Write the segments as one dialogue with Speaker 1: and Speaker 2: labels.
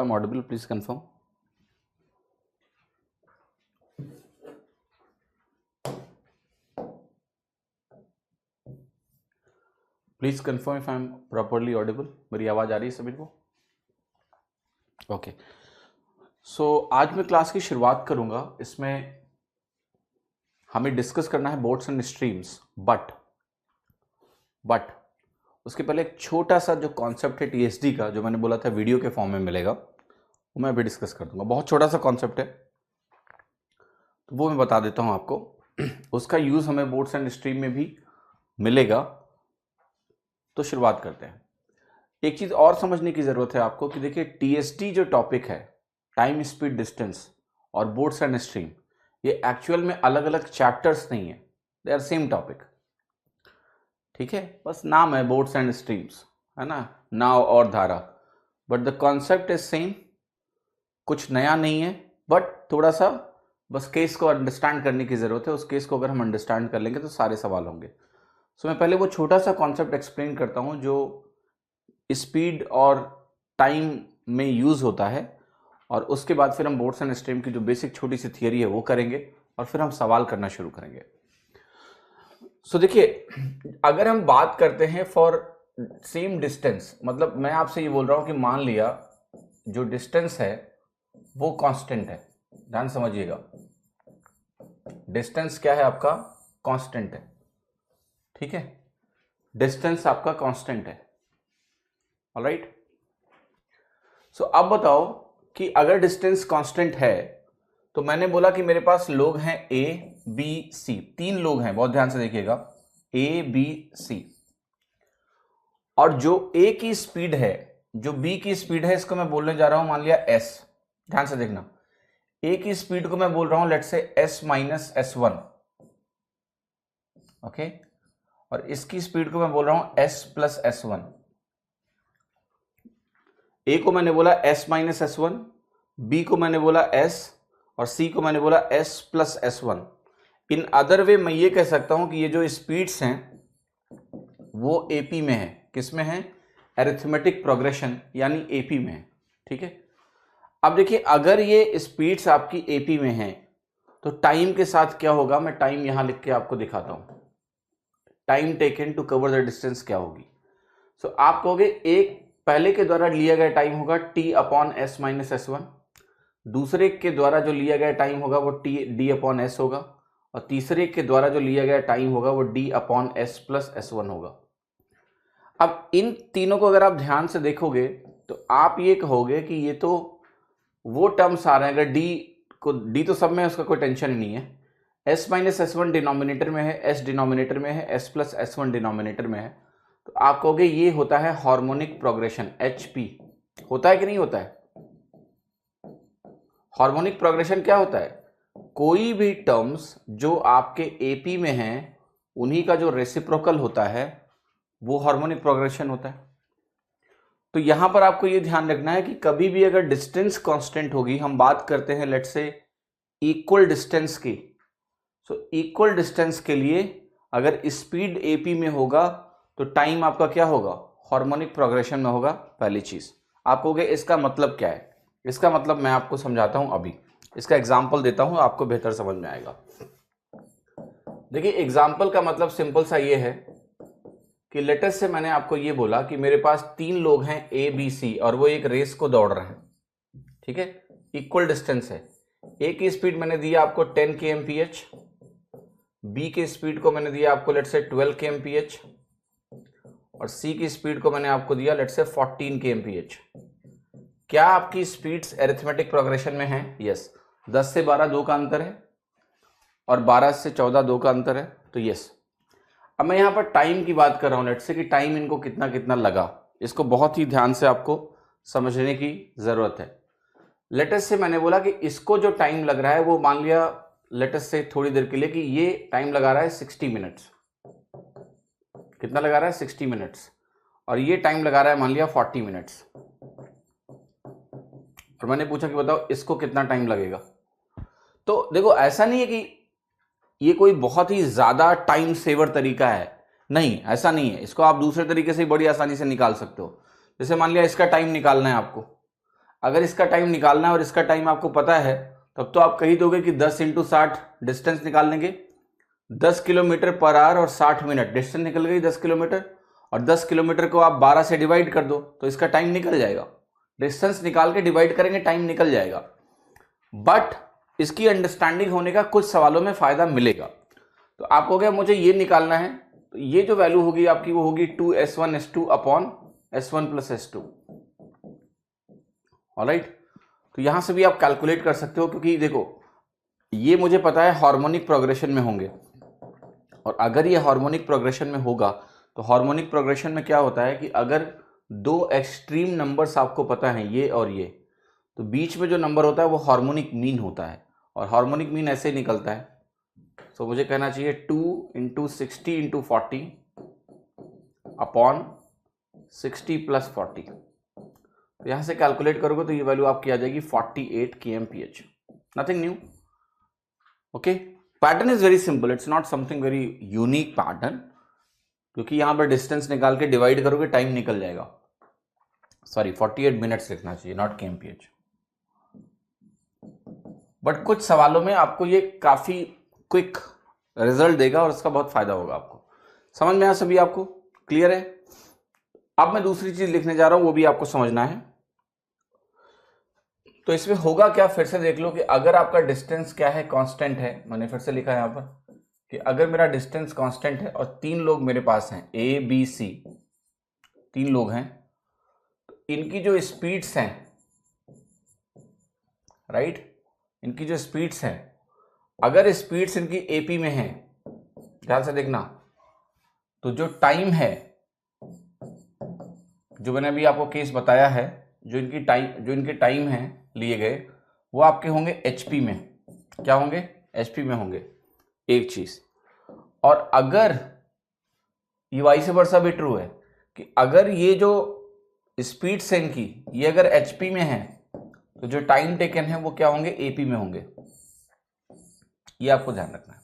Speaker 1: I'm audible, please confirm. Please confirm if I'm properly audible. मेरी आवाज आ रही है सभी को? ओके, सो आज मैं क्लास की शुरुआत करूंगा. इसमें हमें डिस्कस करना है बोर्ड्स एंड स्ट्रीम्स, बट उसके पहले एक छोटा सा जो कॉन्सेप्ट है टीएसडी का, जो मैंने बोला था वीडियो के फॉर्म में मिलेगा, वो मैं अभी डिस्कस कर दूंगा. बहुत छोटा सा कॉन्सेप्ट है, तो वो मैं बता देता हूं आपको. उसका यूज हमें बोर्ड्स एंड स्ट्रीम में भी मिलेगा. तो शुरुआत करते हैं. एक चीज और समझने की जरूरत है आपको कि देखिए, टीएसडी जो टॉपिक है, टाइम स्पीड डिस्टेंस और बोर्ड्स एंड स्ट्रीम, ये एक्चुअल में अलग अलग चैप्टर्स नहीं है, दे आर सेम टॉपिक. ठीक है, बस नाम है बोर्ड्स एंड स्ट्रीम्स, है ना, नाव और धारा, but the concept is same. कुछ नया नहीं है, बट थोड़ा सा बस केस को अंडरस्टैंड करने की जरूरत है. उस केस को अगर हम अंडरस्टैंड कर लेंगे तो सारे सवाल होंगे. सो मैं पहले वो छोटा सा कॉन्सेप्ट एक्सप्लेन करता हूं जो स्पीड और टाइम में यूज होता है, और उसके बाद फिर हम बोर्ड्स एंड स्ट्रीम की जो बेसिक छोटी सी थियरी है वो करेंगे, और फिर हम सवाल करना शुरू करेंगे. सो देखिए, अगर हम बात करते हैं फॉर सेम डिस्टेंस, मतलब मैं आपसे ये बोल रहा हूं कि मान लिया जो डिस्टेंस है वो कांस्टेंट है. ध्यान समझिएगा, डिस्टेंस क्या है आपका? कांस्टेंट है. ठीक है, डिस्टेंस आपका कांस्टेंट है. ऑलराइट, सो अब बताओ कि अगर डिस्टेंस कांस्टेंट है, तो मैंने बोला कि मेरे पास लोग हैं ए बी सी, 3 लोग हैं. बहुत ध्यान से देखिएगा, ए बी सी, और जो ए की स्पीड है, जो बी की स्पीड है, इसको मैं बोलने जा रहा हूं मान लिया एस. ध्यान से देखना, ए की स्पीड को मैं बोल रहा हूं let's say S minus S one. Okay, और इसकी स्पीड को मैं बोल रहा हूं S plus S one. A को मैंने बोला S minus S one, B को मैंने बोला एस, और सी को मैंने बोला S plus S one. In other way मैं ये कह सकता हूं कि ये जो स्पीड्स हैं वो एपी में है. किस में है? अरिथमेटिक प्रोग्रेशन यानी एपी में है. ठीक है, अब देखिए, अगर ये स्पीड्स आपकी एपी में हैं, तो टाइम के साथ क्या होगा, मैं टाइम यहां लिख के आपको दिखाता हूं. Time taken to cover the distance क्या होगी? सो आप कहोगे एक पहले के द्वारा लिया गया टाइम होगा T upon S minus S one, दूसरे के द्वारा जो लिया गया टाइम होगा वो टी डी अपॉन एस होगा, और तीसरे के द्वारा जो लिया गया टाइम होगा वो D upon S plus S one होगा. अब इन तीनों को अगर आप ध्यान से देखोगे तो आप ये कहोगे कि ये तो वो टर्म्स आ रहे हैं. अगर डी तो सब में है, उसका कोई टेंशन ही नहीं है. S minus S one denominator में है, एस डिनोमिनेटर में है, S plus S one denominator में है, तो आप कहोगे ये होता है हार्मोनिक प्रोग्रेशन, एचपी. होता है कि नहीं होता है? हार्मोनिक प्रोग्रेशन क्या होता है? कोई भी टर्म्स जो आपके एपी में हैं, उन्हीं का जो रेसिप्रोकल होता है वो हार्मोनिक प्रोग्रेशन होता है. तो यहां पर आपको ये ध्यान रखना है कि कभी भी अगर डिस्टेंस कांस्टेंट होगी, हम बात करते हैं लेट्स से इक्वल डिस्टेंस की, सो इक्वल डिस्टेंस के लिए अगर स्पीड एपी में होगा तो टाइम आपका क्या होगा? हार्मोनिक प्रोग्रेशन में होगा. पहली चीज आप कहोगे इसका मतलब क्या है? इसका मतलब मैं आपको समझाता हूं. अभी इसका एग्जाम्पल देता हूं, आपको बेहतर समझ में आएगा. देखिए, एग्जाम्पल का मतलब सिंपल सा ये है कि लेटेस्ट से मैंने आपको ये बोला कि मेरे पास 3 लोग हैं ए बी सी, और वो एक रेस को दौड़ रहे हैं. ठीक है, इक्वल डिस्टेंस है. ए की स्पीड मैंने दिया आपको 10 kmph, बी की स्पीड को मैंने दिया आपको लेट्स से 12 kmph, और सी की स्पीड को मैंने आपको दिया लेट्स से 14 kmph. क्या आपकी स्पीड्स अरिथमेटिक प्रोग्रेशन में है? यस. 10 से 12 2 का अंतर है, और 12 से 14 2 का अंतर है, तो यस. अब मैं यहां पर टाइम की बात कर रहा हूं, लेट्स से कि टाइम इनको कितना कितना लगा. इसको बहुत ही ध्यान से आपको समझने की जरूरत है. लेटेस्ट से मैंने बोला कि इसको जो टाइम लग रहा है वो मान लिया लेटेस्ट से थोड़ी देर के लिए कि ये टाइम लगा रहा है 60 मिनट्स. कितना लगा रहा है? 60 मिनट्स. और ये टाइम लगा रहा है मान लिया 40 मिनट्स. और मैंने पूछा कि बताओ इसको कितना टाइम लगेगा. तो देखो, ऐसा नहीं है कि ये कोई बहुत ही ज्यादा टाइम सेवर तरीका है, नहीं, ऐसा नहीं है. इसको आप दूसरे तरीके से बड़ी आसानी से निकाल सकते हो. जैसे मान लिया इसका टाइम निकालना है आपको, अगर इसका टाइम निकालना है और इसका टाइम आपको पता है, तब तो आप कही दोगे कि 10 × 60 डिस्टेंस निकाल लेंगे। 10 किलोमीटर पर आवर और 60 मिनट, डिस्टेंस निकल गई 10 किलोमीटर, और 10 किलोमीटर को आप 12 से डिवाइड कर दो तो इसका टाइम निकल जाएगा। डिस्टेंस निकाल के डिवाइड करेंगे, टाइम निकल जाएगा। बट इसकी अंडरस्टैंडिंग होने का कुछ सवालों में फायदा मिलेगा। तो आप हो गया मुझे ये निकालना है, तो ये जो वैल्यू होगी आपकी वो होगी 2s1s2 upon s1 plus s2। Alright, तो यहां से भी आप कैलकुलेट कर सकते हो, क्योंकि देखो ये मुझे पता है हार्मोनिक प्रोग्रेशन में होंगे, और अगर ये हार्मोनिक प्रोग्रेशन में होगा तो हार्मोनिक प्रोग्रेशन में क्या होता है कि अगर दो एक्सट्रीम नंबर्स आपको पता है ये और ये, तो बीच में जो नंबर होता है वो हार्मोनिक मीन होता है, और हार्मोनिक मीन ऐसे ही निकलता है। सो मुझे कहना चाहिए 2 × 60 × 40 अपॉन 60 + 40। तो यहां से कैलकुलेट करोगे तो ये वैल्यू आपकी आ जाएगी 48 kmph। Nothing new. Okay, pattern is very simple, it's not something very unique pattern, क्योंकि यहां पर डिस्टेंस निकाल के डिवाइड करोगे टाइम निकल जाएगा। सॉरी 48 मिनट्स लिखना चाहिए, नॉट kmph। बट कुछ सवालों में आपको ये काफी क्विक रिजल्ट देगा और इसका बहुत फायदा होगा आपको। समझ में आया सभी आपको? क्लियर है? अब मैं दूसरी चीज लिखने जा रहा हूं, वो भी आपको समझना है। तो इसमें होगा क्या, फिर से देख लो कि अगर आपका डिस्टेंस क्या है, कांस्टेंट है। मैंने फिर से लिखा है यहां पर कि अगर मेरा डिस्टेंस कांस्टेंट है और 3 लोग मेरे पास हैं, A B C, 3 लोग हैं, तो इनकी जो स्पीड्स हैं, राइट, इनकी जो स्पीड्स हैं, अगर स्पीड्स इनकी AP में है, ध्यान से देखना, तो जो टाइम है, जो मैंने अभी आपको केस बताया है, जो इनके टाइम है लिए गए, वो आपके होंगे HP में। क्या होंगे? HP में होंगे, एक चीज। और अगर ये वाइस वर्सा भी ट्रू है कि अगर ये जो स्पीड्स हैं इनकी, ये अगर HP में है, तो जो टाइम टेकन है वो क्या होंगे? AP में होंगे। ये आपको ध्यान रखना है,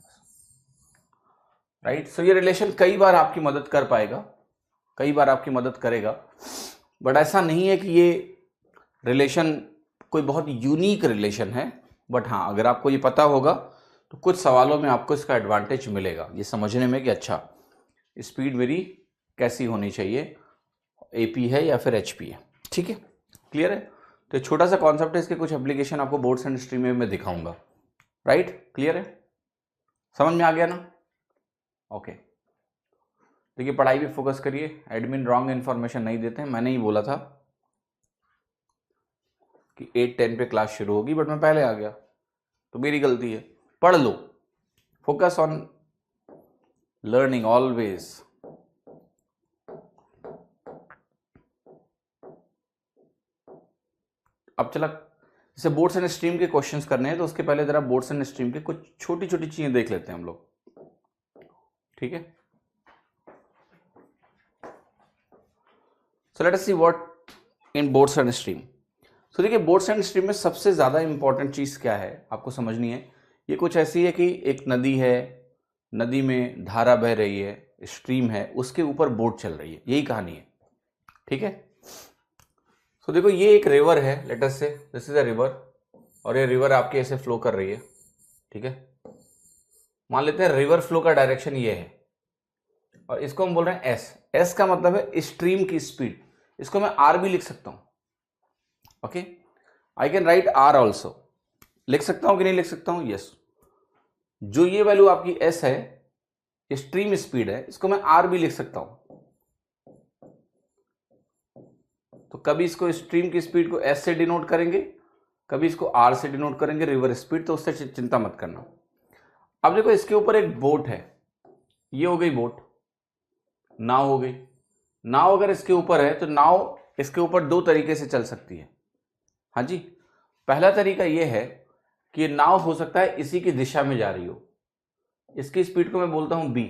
Speaker 1: राइट। सो ये रिलेशन कई बार आपकी मदद कर पाएगा, कई बार आपकी मदद करेगा, बट ऐसा नहीं है कि ये रिलेशन कोई बहुत यूनिक रिलेशन है। बट हाँ, अगर आपको ये पता होगा तो कुछ सवालों में आपको इसका एडवांटेज मिलेगा ये समझने में कि अच्छा स्पीड मेरी कैसी होनी चाहिए, AP है या फिर HP है। ठीक है, क्लियर है? तो छोटा सा कॉन्सेप्ट है, इसके कुछ एप्लीकेशन आपको बोर्ड्स एंड स्ट्रीम में मैं दिखाऊंगा। राइट, क्लियर है? समझ में आ गया ना? ओके, देखिए पढ़ाई पे फोकस करिए, एडमिन रॉन्ग इन्फॉर्मेशन नहीं देते हैं। मैंने ही बोला था कि 8:10 पे क्लास शुरू होगी, बट मैं पहले आ गया, तो मेरी गलती है। पढ़ लो, फोकस ऑन लर्निंग ऑलवेज। अब चला, जैसे बोर्ड्स एंड स्ट्रीम के क्वेश्चंस करने हैं, तो उसके पहले जरा बोर्ड्स एंड स्ट्रीम के कुछ छोटी छोटी चीजें देख लेते हैं हम लोग। ठीक है, so let us see what in boards and stream. तो देखिए बोर्ड्स एंड स्ट्रीम में सबसे ज्यादा इंपॉर्टेंट चीज क्या है आपको समझनी है। ये कुछ ऐसी है कि एक नदी है, नदी में धारा बह रही है, स्ट्रीम है, उसके ऊपर बोट चल रही है, यही कहानी है। ठीक है, तो देखो ये एक रिवर है, लेट अस से दिस इज अ रिवर, और ये रिवर आपके ऐसे फ्लो कर रही है। ठीक है, मान लेते हैं रिवर फ्लो का डायरेक्शन ये है, और इसको हम बोल रहे हैं एस। एस का मतलब है स्ट्रीम की स्पीड, इसको मैं आर भी लिख सकता हूं। Okay, I can write r also. लिख सकता हूं कि नहीं लिख सकता हूं? यस। जो ये वैल्यू आपकी एस है, स्ट्रीम स्पीड है, इसको मैं आर भी लिख सकता हूं। तो कभी इसको स्ट्रीम की स्पीड को एस से डिनोट करेंगे, कभी इसको आर से डिनोट करेंगे, रिवर स्पीड। तो उससे चिंता मत करना। अब देखो इसके ऊपर एक बोट है, ये हो गई बोट, नाव हो गई। नाव अगर इसके ऊपर है तो नाव इसके ऊपर दो तरीके से चल सकती है। हाँ जी, पहला तरीका यह है कि नाव हो सकता है इसी की दिशा में जा रही हो, इसकी स्पीड को मैं बोलता हूं बी,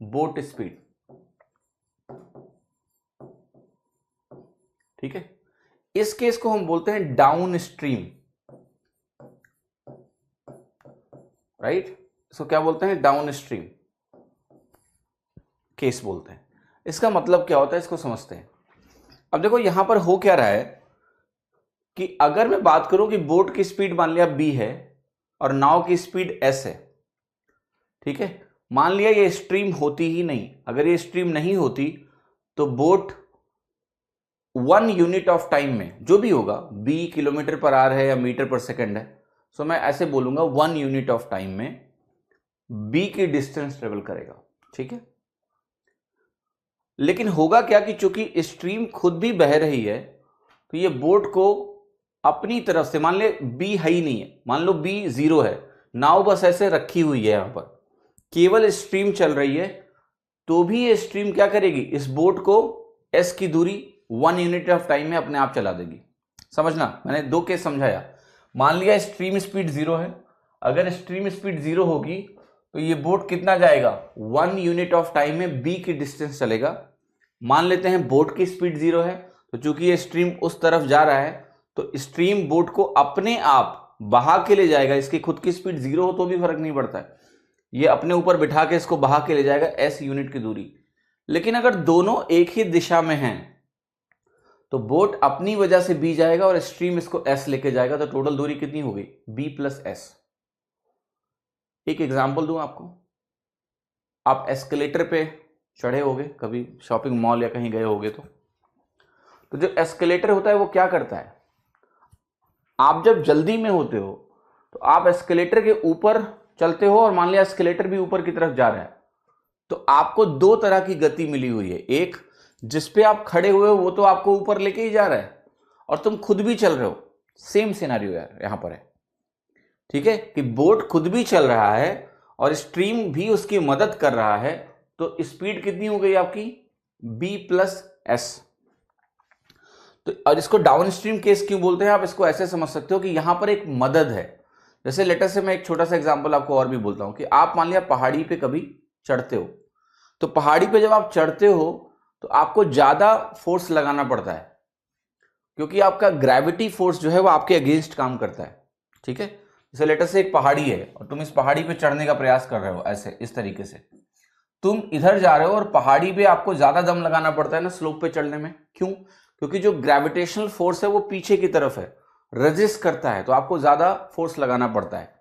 Speaker 1: बोट स्पीड। ठीक है, इस केस को हम बोलते हैं डाउन स्ट्रीम। राइट, इसको क्या बोलते हैं? डाउन स्ट्रीम केस बोलते हैं। इसका मतलब क्या होता है, इसको समझते हैं। अब देखो यहां पर हो क्या रहा है कि अगर मैं बात करूं कि बोट की स्पीड मान लिया b है और नाव की स्पीड s है, ठीक है, मान लिया ये स्ट्रीम होती ही नहीं, अगर ये स्ट्रीम नहीं होती तो बोट 1 यूनिट ऑफ टाइम में, जो भी होगा, b किलोमीटर पर आवर है या मीटर पर सेकंड है, सो मैं ऐसे बोलूंगा 1 यूनिट ऑफ टाइम में b की डिस्टेंस ट्रेवल करेगा, ठीक है। लेकिन होगा क्या कि चूंकि स्ट्रीम खुद भी बह रही है तो ये बोट को अपनी तरफ से, मान ले b है ही नहीं है, मान लो b 0 है, नाव बस ऐसे रखी हुई है, यहां पर केवल स्ट्रीम चल रही है, तो भी ये स्ट्रीम क्या करेगी, इस बोट को s की दूरी 1 यूनिट ऑफ टाइम में अपने आप चला देगी। समझना, मैंने 2 केस समझाया। मान लिया स्ट्रीम स्पीड 0 है, अगर स्ट्रीम स्पीड 0 होगी तो ये बोट कितना जाएगा, 1 यूनिट ऑफ टाइम में b की डिस्टेंस चलेगा। मान लेते हैं बोट की स्पीड 0 है, तो चूंकि ये स्ट्रीम उस तरफ जा रहा है तो स्ट्रीम बोट को अपने आप बहा के ले जाएगा, इसकी खुद की स्पीड 0 हो तो भी फर्क नहीं पड़ता है, ये अपने ऊपर बिठा के इसको बहा के ले जाएगा s यूनिट की दूरी। लेकिन अगर दोनों एक ही दिशा में हैं तो बोट अपनी वजह से b जाएगा और स्ट्रीम इसको s लेके जाएगा, तो टोटल दूरी कितनी हो गई, b प्लस s। एक एग्जांपल दूं आपको, आप एस्केलेटर पे चढ़े होगे, कभी शॉपिंग मॉल या कहीं गए होगे तो जो एस्केलेटर होता है वो क्या करता है, आप जब जल्दी में होते हो तो आप एस्केलेटर के ऊपर चलते हो और मान लिया एस्केलेटर भी ऊपर की तरफ जा रहा है, तो आपको 2 तरह की गति मिली हुई है। एक, जिस पे आप खड़े हुए हो वो तो आपको ऊपर लेके ही जा रहा है और तुम खुद भी चल रहे हो, सेम सिनेरियो यार यहां पर है, ठीक है, कि बोट खुद भी चल रहा है और स्ट्रीम भी उसकी मदद कर रहा है, तो स्पीड कितनी हो गई आपकी, b प्लस एस। तो और इसको डाउन स्ट्रीम केस क्यों बोलते हैं, आप इसको ऐसे समझ सकते हो कि यहां पर एक मदद है। जैसे लेटर से मैं एक छोटा सा एग्जांपल आपको और भी बोलता हूं कि आप मान लिया पहाड़ी पे कभी चढ़ते हो, तो पहाड़ी पे जब आप चढ़ते हो तो आपको ज्यादा फोर्स लगाना पड़ता है, क्योंकि आपका ग्रेविटी फोर्स जो है वो आपके अगेंस्ट काम करता है, ठीक है। जैसे लेटर से एक पहाड़ी है और तुम इस पहाड़ी पे चढ़ने का प्रयास कर रहे हो, ऐसे इस तरीके से तुम इधर जा रहे हो और पहाड़ी पे आपको ज्यादा दम लगाना पड़ता है ना स्लोप पे चढ़ने में, क्यों, क्योंकि जो ग्रेविटेशनल फोर्स है वो पीछे की तरफ है, रेजिस्ट करता है, तो आपको ज्यादा फोर्स लगाना पड़ता है।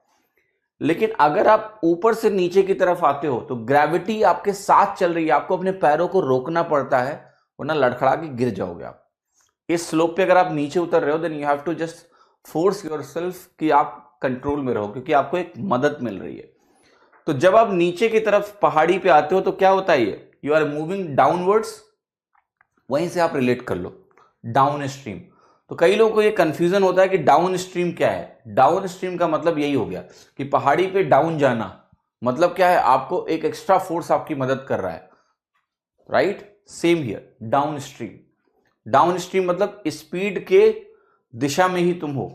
Speaker 1: लेकिन अगर आप ऊपर से नीचे की तरफ आते हो तो ग्रेविटी आपके साथ चल रही है, आपको अपने पैरों को रोकना पड़ता है वरना लड़खड़ा के गिर जाओगे आप। इस स्लोप पे अगर आप नीचे उतर रहे हो then you have to just force yourself कि आप कंट्रोल में रहो, क्योंकि आपको एक मदद मिल रही है। तो जब आप नीचे की तरफ पहाड़ी पे आते हो तो क्या होता है, ये यू आर मूविंग डाउनवर्ड्स, वहीं से आप रिलेट कर लो डाउन स्ट्रीम। तो कई लोगों को ये कंफ्यूजन होता है कि डाउन स्ट्रीम क्या है। डाउन स्ट्रीम का मतलब यही हो गया कि पहाड़ी पे डाउन जाना मतलब क्या है, आपको एक एक्स्ट्रा फोर्स आपकी मदद कर रहा है, right. Same here down stream, down stream मतलब स्पीड के दिशा में ही तुम हो,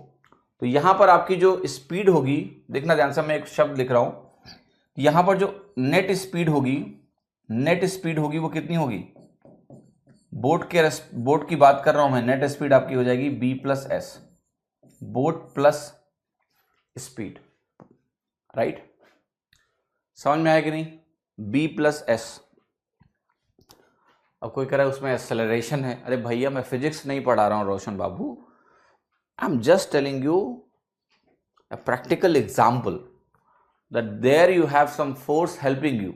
Speaker 1: तो यहां पर आपकी जो स्पीड होगी, देखना ध्यान से, मैं एक शब्द लिख रहा हूं, यहां पर जो नेट स्पीड होगी वो कितनी होगी, बोट की बात कर रहा हूं मैं, नेट स्पीड आपकी हो जाएगी b plus S, boat plus speed, right. समझ में आया कि नहीं, b प्लस एस। अब कोई कह रहा है उसमें एक्सेलरेशन है, अरे भैया मैं फिजिक्स नहीं पढ़ा रहा हूं Roshan babu, I am just telling you a practical example that there you have some force helping you,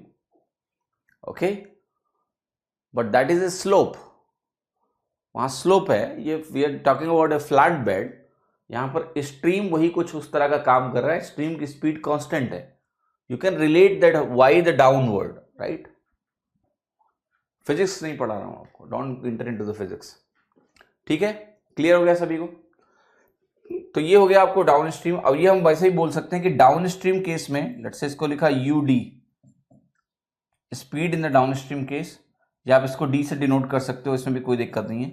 Speaker 1: okay, but that is a slope, वहां स्लोप है, ये we are talking about a flat bed, यहां पर stream वही कुछ उस तरह का काम कर रहा है, स्ट्रीम की स्पीड कांस्टेंट है, you can relate that why the downward, right। Physics नहीं पढ़ा रहा हूं आपको, don't inter into the physics, ठीक है, क्लियर हो गया सभी को। तो ये हो गया आपको डाउन स्ट्रीम। अब ये हम वैसे ही बोल सकते हैं कि डाउन स्ट्रीम केस में, लेट्स से इसको लिखा UD, speed in the downstream case, या आप इसको डी से डिनोट कर सकते हो, इसमें भी कोई दिक्कत नहीं है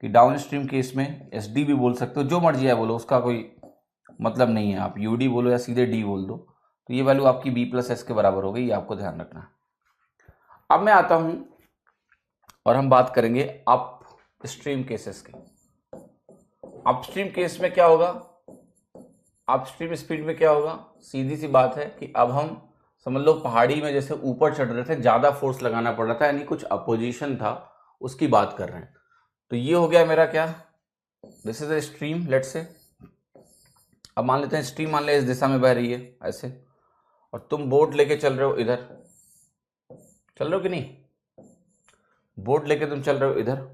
Speaker 1: कि डाउन स्ट्रीम केस में एस डी भी बोल सकते हो, जो मर्जी है बोलो, उसका कोई मतलब नहीं है, आप यूडी बोलो या सीधे डी बोल दो, तो ये वैल्यू आपकी बी प्लस एस के बराबर हो गई, ये आपको ध्यान रखना। अब मैं आता हूं और हम बात करेंगे अप स्ट्रीम केसेस की। अपस्ट्रीम केस में क्या होगा, अपस्ट्रीम स्पीड में क्या होगा, सीधी सी बात है कि अब हम समझ लो पहाड़ी में जैसे ऊपर चढ़ रहे थे, ज्यादा फोर्स लगाना पड़ रहा था, यानी कुछ अपोजिशन था, उसकी बात कर रहे हैं। तो ये हो गया मेरा क्या, this is a stream let's say. अब मान लेते हैं स्ट्रीम मान ले इस दिशा में बह रही है ऐसे, और तुम बोट लेके चल रहे हो इधर, चल रहे हो कि नहीं, बोट लेके तुम चल रहे हो इधर,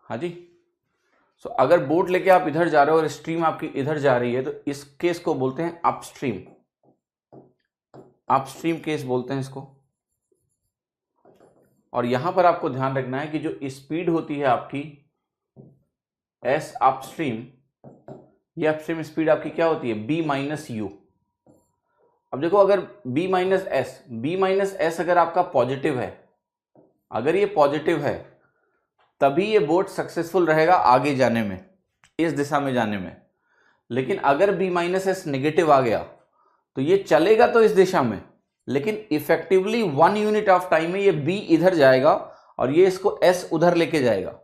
Speaker 1: हाँ जी। सो अगर बोट लेके आप इधर जा रहे हो और स्ट्रीम आपकी इधर जा रही है तो इस केस को बोलते हैं अपस्ट्रीम, अपस्ट्रीम केस बोलते हैं इसको। और यहां पर आपको ध्यान रखना है कि जो स्पीड होती है आपकी एस अपस्ट्रीम, ये अपस्ट्रीम स्पीड आपकी क्या होती है, बी माइनस यू। अब देखो अगर बी माइनस एस अगर आपका पॉजिटिव है, अगर ये पॉजिटिव है तभी ये बोट सक्सेसफुल रहेगा आगे जाने में, इस दिशा में जाने में। लेकिन अगर बी माइनस एस नेगेटिव आ गया तो ये चलेगा तो इस दिशा में, लेकिन इफेक्टिवली 1 यूनिट ऑफ टाइम में ये बी इधर जाएगा और ये इसको एस उधर लेके जाएगा,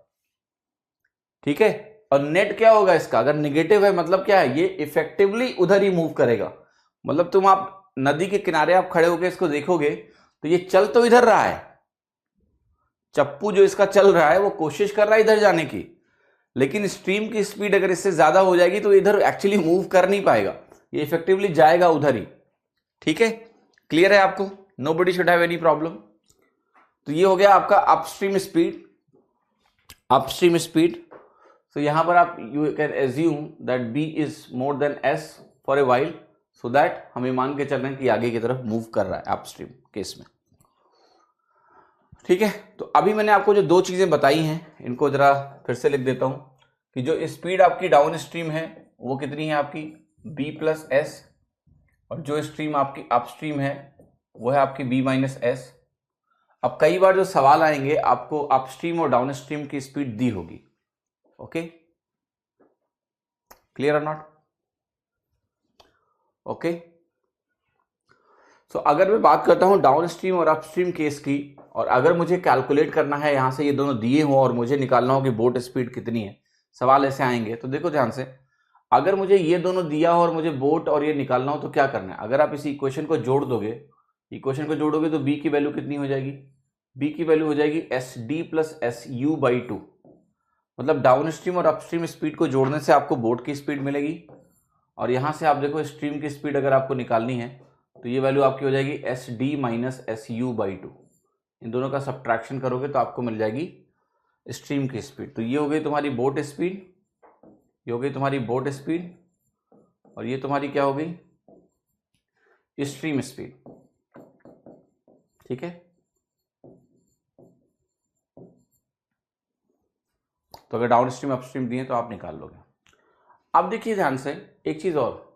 Speaker 1: ठीक है। और नेट क्या होगा इसका, अगर नेगेटिव है मतलब क्या है, ये इफेक्टिवली उधर ही मूव करेगा। मतलब तुम आप नदी के किनारे आप खड़े होकर इसको देखोगे तो ये चल तो इधर रहा है, चप्पू जो इसका चल रहा है वो कोशिश कर रहा है इधर जाने की, लेकिन स्ट्रीम की स्पीड अगर इससे ज्यादा हो जाएगी तो इधर एक्चुअली मूव कर नहीं पाएगा, ये इफेक्टिवली जाएगा उधर ही, ठीक है। क्लियर है आपको, nobody should have any problem. तो ये हो गया आपका अपस्ट्रीम स्पीड, अपस्ट्रीम स्पीड। तो यहां पर आप you can assume that b is more than s for a while, so that हमें मान के चल रहे हैं कि आगे की तरफ मूव कर रहा है अपस्ट्रीम केस में, ठीक है। तो अभी मैंने आपको जो दो चीजें बताई हैं इनको जरा फिर से लिख देता हूं कि जो स्पीड आपकी डाउन स्ट्रीम है वो कितनी है आपकी बी प्लस एस, और जो स्ट्रीम आपकी अपस्ट्रीम है वो है आपकी बी माइनस एस। अब कई बार जो सवाल आएंगे आपको अपस्ट्रीम और डाउन स्ट्रीम की स्पीड दी होगी, ओके, क्लियर और नॉट, ओके। सो अगर मैं बात करता हूं डाउन स्ट्रीम और अपस्ट्रीम केस की, और अगर मुझे कैलकुलेट करना है यहां से ये दोनों दिए हों और मुझे निकालना हो कि बोट स्पीड कितनी है, सवाल ऐसे आएंगे तो देखो ध्यान से, अगर मुझे ये दोनों दिया हो और मुझे बोट और ये निकालना हो तो क्या करना है, अगर आप इस इक्वेशन को जोड़ दोगे, इक्वेशन को जोड़ोगे तो बी की वैल्यू कितनी हो जाएगी, बी की वैल्यू हो जाएगी S D plus S U by 2। मतलब डाउन स्ट्रीम और अपस्ट्रीम स्पीड को जोड़ने से आपको बोट की स्पीड मिलेगी, और यहां से आप देखो स्ट्रीम की स्पीड अगर आपको निकालनी है तो ये वैल्यू आपकी हो जाएगी S D minus S U by 2। इन दोनों का सब्ट्रैक्शन करोगे तो आपको मिल जाएगी स्ट्रीम की स्पीड। तो ये हो गई तुम्हारी बोट स्पीड, ये हो गई तुम्हारी बोट स्पीड, और ये तुम्हारी क्या हो गई स्ट्रीम स्पीड, ठीक है। तो अगर डाउन स्ट्रीम अपस्ट्रीम दिए तो आप निकाल लोगे। अब देखिए ध्यान से एक चीज और,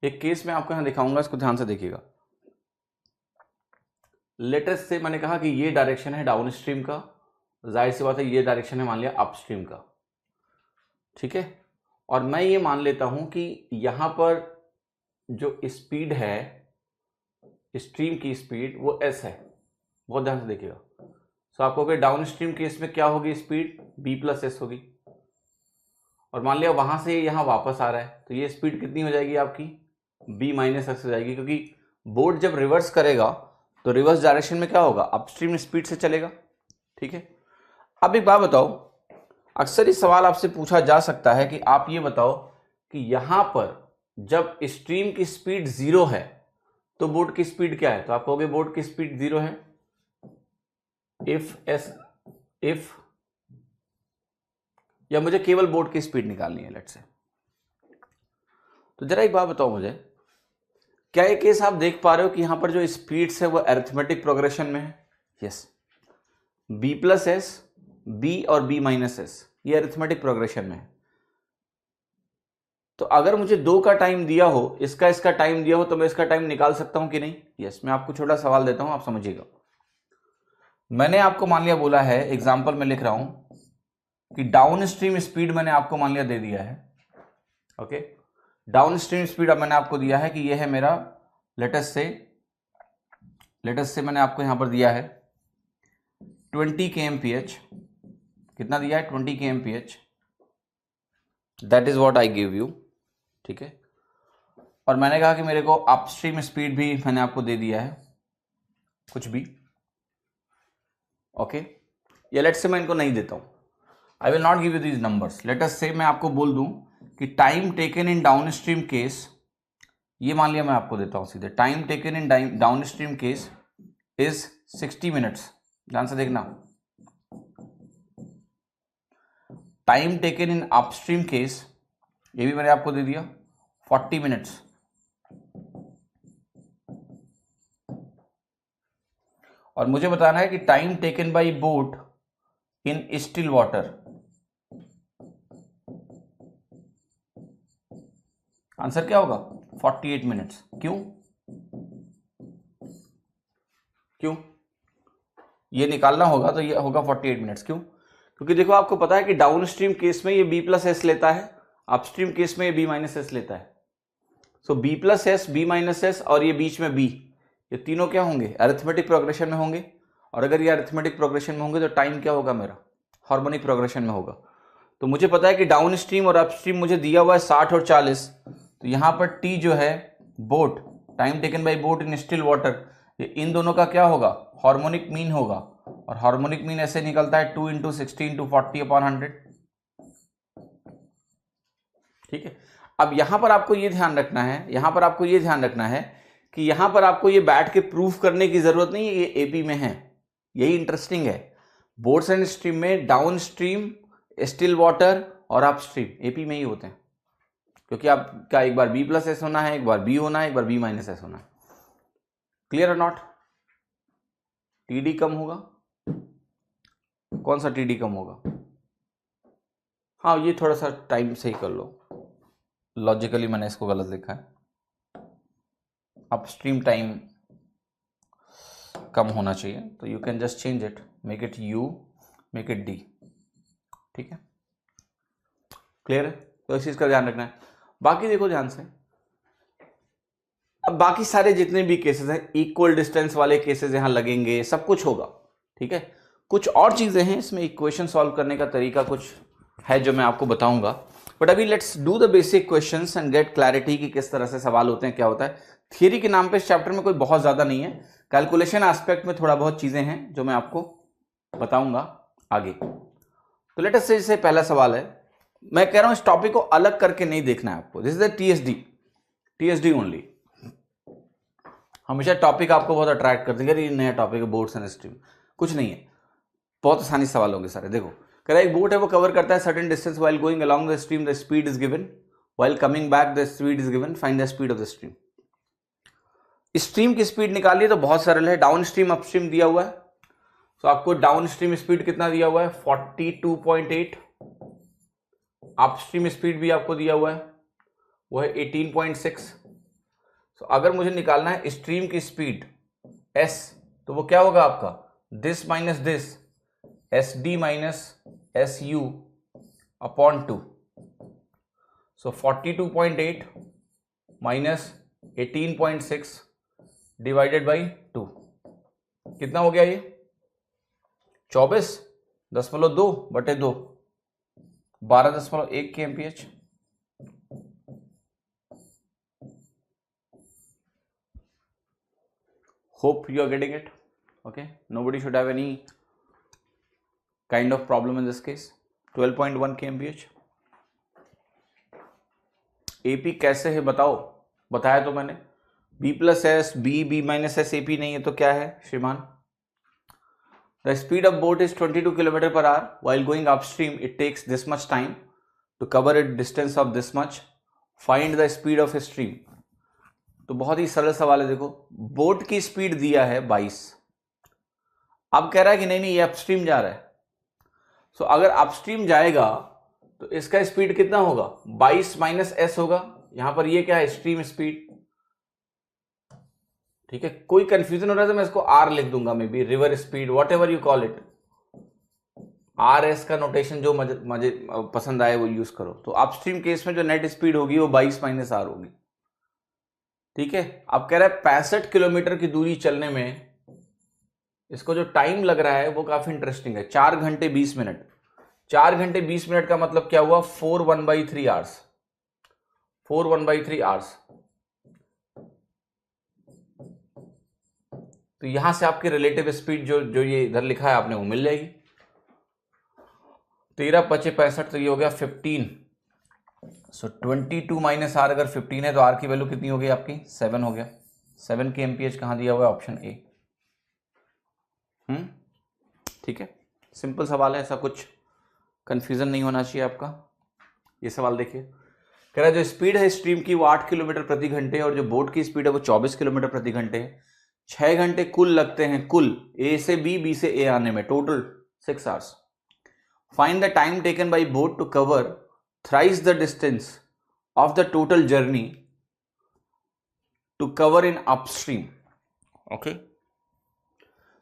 Speaker 1: एक केस मैं आपको यहां दिखाऊंगा, इसको ध्यान से देखिएगा। लेटेस्ट से मैंने कहा कि ये डायरेक्शन है डाउन स्ट्रीम का, जाहिर सी बात है ये डायरेक्शन है मान लिया अपस्ट्रीम का, ठीक है। और मैं ये मान लेता हूं कि यहां पर जो स्पीड है स्ट्रीम की स्पीड वो एस है, बहुत ध्यान से देखिएगा। तो आप कहोगे डाउन स्ट्रीम केस में क्या होगी स्पीड, बी प्लस एस होगी, और मान लिया वहां से यहां वापस आ रहा है तो ये स्पीड कितनी हो जाएगी आपकी बी माइनस एस हो जाएगी, क्योंकि बोट जब रिवर्स करेगा तो रिवर्स डायरेक्शन में क्या होगा, अपस्ट्रीम स्पीड से चलेगा, ठीक है। अब एक बात बताओ, अक्सर इस सवाल आपसे पूछा जा सकता है कि आप ये बताओ कि यहां पर जब स्ट्रीम की स्पीड 0 है तो बोट की स्पीड क्या है, तो आप कहोगे बोट की स्पीड 0 है इफ या मुझे केवल बोट की स्पीड निकालनी है लेट्स से। तो जरा एक बात बताओ मुझे, क्या ये केस आप देख पा रहे हो कि यहां पर जो स्पीड्स है वो अरिथमेटिक प्रोग्रेशन में है, yes, b plus s, b और बी माइनस एस, ये अरिथमेटिक प्रोग्रेशन में है। तो अगर मुझे 2 का टाइम दिया हो, इसका टाइम दिया हो, तो मैं इसका टाइम निकाल सकता हूं कि नहीं, यस। मैं आपको छोटा सवाल देता हूं, आप समझिएगा। मैंने आपको मान लिया बोला है, एग्जाम्पल में लिख रहा हूं कि डाउन स्ट्रीम स्पीड मैंने आपको मान लिया दे दिया है, ओके। डाउन स्ट्रीम स्पीड अब मैंने आपको दिया है कि ये है मेरा लेटेस्ट से मैंने आपको यहां पर दिया है 20 kmph, कितना दिया है 20 kmph, that is what I give you, ठीक है। और मैंने कहा कि मेरे को अपस्ट्रीम स्पीड भी मैंने आपको दे दिया है कुछ भी, ओके। या लेट्स से मैं इनको नहीं देता हूं, I will not give you these numbers. Let us से मैं आपको बोल दूं कि time taken in downstream case, ये मान लिया मैं आपको देता हूं सीधे, time taken in downstream case is 60 minutes. ध्यान से देखना, time taken in upstream case, ये भी मैंने आपको दे दिया 40 मिनट्स। और मुझे बताना है कि time taken by boat in still water, answer क्या होगा? 48 मिनट्स। क्यों क्यों ये निकालना होगा तो ये होगा 48 मिनट्स। क्यों? क्योंकि देखो आपको पता है कि डाउन स्ट्रीम केस में ये बी प्लस एस लेता है, अपस्ट्रीम केस में ये बी माइनस एस लेता है। So b plus s, b minus s और ये बीच में बी, ये तीनों क्या होंगे? अरिथमेटिक प्रोग्रेशन में होंगे। और अगर ये अरिथमेटिक प्रोग्रेशन में होंगे तो टाइम क्या होगा मेरा? हार्मोनिक प्रोग्रेशन में होगा। तो मुझे पता है कि डाउन स्ट्रीम और अपस्ट्रीम मुझे दिया हुआ है 60 और 40, तो यहां पर टी जो है boat, time taken by boat in still water, ये इन दोनों का क्या होगा? हार्मोनिक मीन होगा। और हार्मोनिक मीन ऐसे निकलता है 2 × 60 × 40/100। ठीक है। अब यहां पर आपको ये ध्यान रखना है, यहां पर आपको ये ध्यान रखना है कि यहां पर आपको ये बैठ के प्रूफ करने की जरूरत नहीं है ये एपी में है। यही इंटरेस्टिंग है, बोट्स एंड स्ट्रीम में डाउन स्ट्रीम, स्टिल वाटर और अप स्ट्रीम एपी में ही होते हैं। क्योंकि आपका एक बार बी प्लस एस होना है, एक बार बी होना है, एक बार बी माइनस एस होना है। क्लियर और नॉट? टीडी कम होगा, कौन सा टीडी कम होगा? हाँ, ये थोड़ा सा टाइम सही कर लो, लॉजिकली मैंने इसको गलत लिखा है। अपस्ट्रीम टाइम कम होना चाहिए, तो you can just change it, make it you, make it D. ठीक है, क्लियर है? तो इस चीज का ध्यान रखना है। बाकी देखो ध्यान से, अब बाकी सारे जितने भी केसेस हैं, इक्वल डिस्टेंस वाले केसेस यहां लगेंगे, सब कुछ होगा। ठीक है, कुछ और चीजें हैं इसमें, इक्वेशन सॉल्व करने का तरीका कुछ है जो मैं आपको बताऊंगा। बट अभी let's do the basic questions and get clarity कि किस तरह से सवाल होते हैं, क्या होता है। थियरी के नाम पे इस चैप्टर में कोई बहुत ज्यादा नहीं है, कैलकुलेशन एस्पेक्ट में थोड़ा बहुत चीजें हैं जो मैं आपको बताऊंगा आगे। तो लेट अस से जैसे पहला सवाल है, मैं कह रहा हूं इस टॉपिक को अलग करके नहीं देखना है आपको, this is the TSD only. हमेशा टॉपिक आपको बहुत अट्रैक्ट कर देंगे, ये नया टॉपिक है बोट्स एंड स्ट्रीम, कुछ नहीं है, बहुत आसानी सवाल होंगे सारे। देखो कह रहा है एक बोट है, वो कवर करता है certain distance while going along the stream, the speed is given, while coming back the speed is given, find the speed of the stream. Stream की स्पीड निकालिए तो बहुत सरल है, डाउन स्ट्रीम अप स्ट्रीम दिया हुआ है, तो आपको डाउन स्ट्रीम स्पीड कितना दिया हुआ है? 42.8। अप स्ट्रीम स्पीड भी आपको दिया हुआ है, वो है 18.6। तो अगर मुझे निकालना है स्ट्रीम की स्पीड s, तो वो क्या होगा आपका? This minus this, S D minus S U upon 2। So 42.8 minus 18.6 divided by 2, कितना हो गया ये? 24.2 बटे 2, 12.1 kmph। Hope you are getting it. Okay, nobody should have any kind of problem in this case. 12.1 kmph। AP कैसे है बताओ? बताया तो मैंने, B plus s, b minus s, AP नहीं है तो क्या है श्रीमान? The speed of boat is 22 km/h. While going upstream, it takes this much time to cover a distance of this much. Find the speed of a stream. तो बहुत ही सरल सवाल है। देखो बोट की स्पीड दिया है 22, अब कह रहा है कि नहीं ये अपस्ट्रीम जा रहा है। सो अगर अपस्ट्रीम जाएगा तो इसका स्पीड कितना होगा? 22 माइनस एस होगा। यहां पर ये क्या है? Stream speed. ठीक है, कोई कंफ्यूजन हो रहा है तो मैं इसको आर लिख दूंगा, may be river speed, whatever you call it. R S का नोटेशन जो मजे पसंद आए वो यूज करो। तो अपस्ट्रीम केस में जो नेट स्पीड होगी वो 22 माइनस आर होगी। ठीक है, अब कह रहा है 65 किलोमीटर की दूरी चलने में इसको जो टाइम लग रहा है वो काफी इंटरेस्टिंग है, 4 घंटे 20 मिनट। 4 घंटे 20 मिनट का मतलब क्या हुआ? 4 आवर्स, 4 आवर्स। तो यहां से आपकी रिलेटिव स्पीड जो ये इधर लिखा है आपने वो मिल जाएगी। 13 पचे 65, तो ये हो गया 15। सो 22 माइनस आर अगर 15 है तो आर की वैल्यू कितनी हो गई आपकी 7 हो गया। 7 के एमपीएच कहाँ दिया हुआ है, ऑप्शन ए। ठीक है, सिंपल सवाल है, ऐसा कुछ कंफ्यूजन नहीं होना चाहिए आपका। ये सवाल देखिए, कह रहा है जो स्पीड है स्ट्रीम की वो 8 किलोमीटर प्रति घंटे और जो बोट की स्पीड है वो 24 किलोमीटर प्रति घंटे है। 6 घंटे कुल लगते हैं, कुल ए से बी, बी से ए आने में, total 6 hours. Find the time taken by boat to cover thrice the distance of the total journey to cover in upstream. Okay,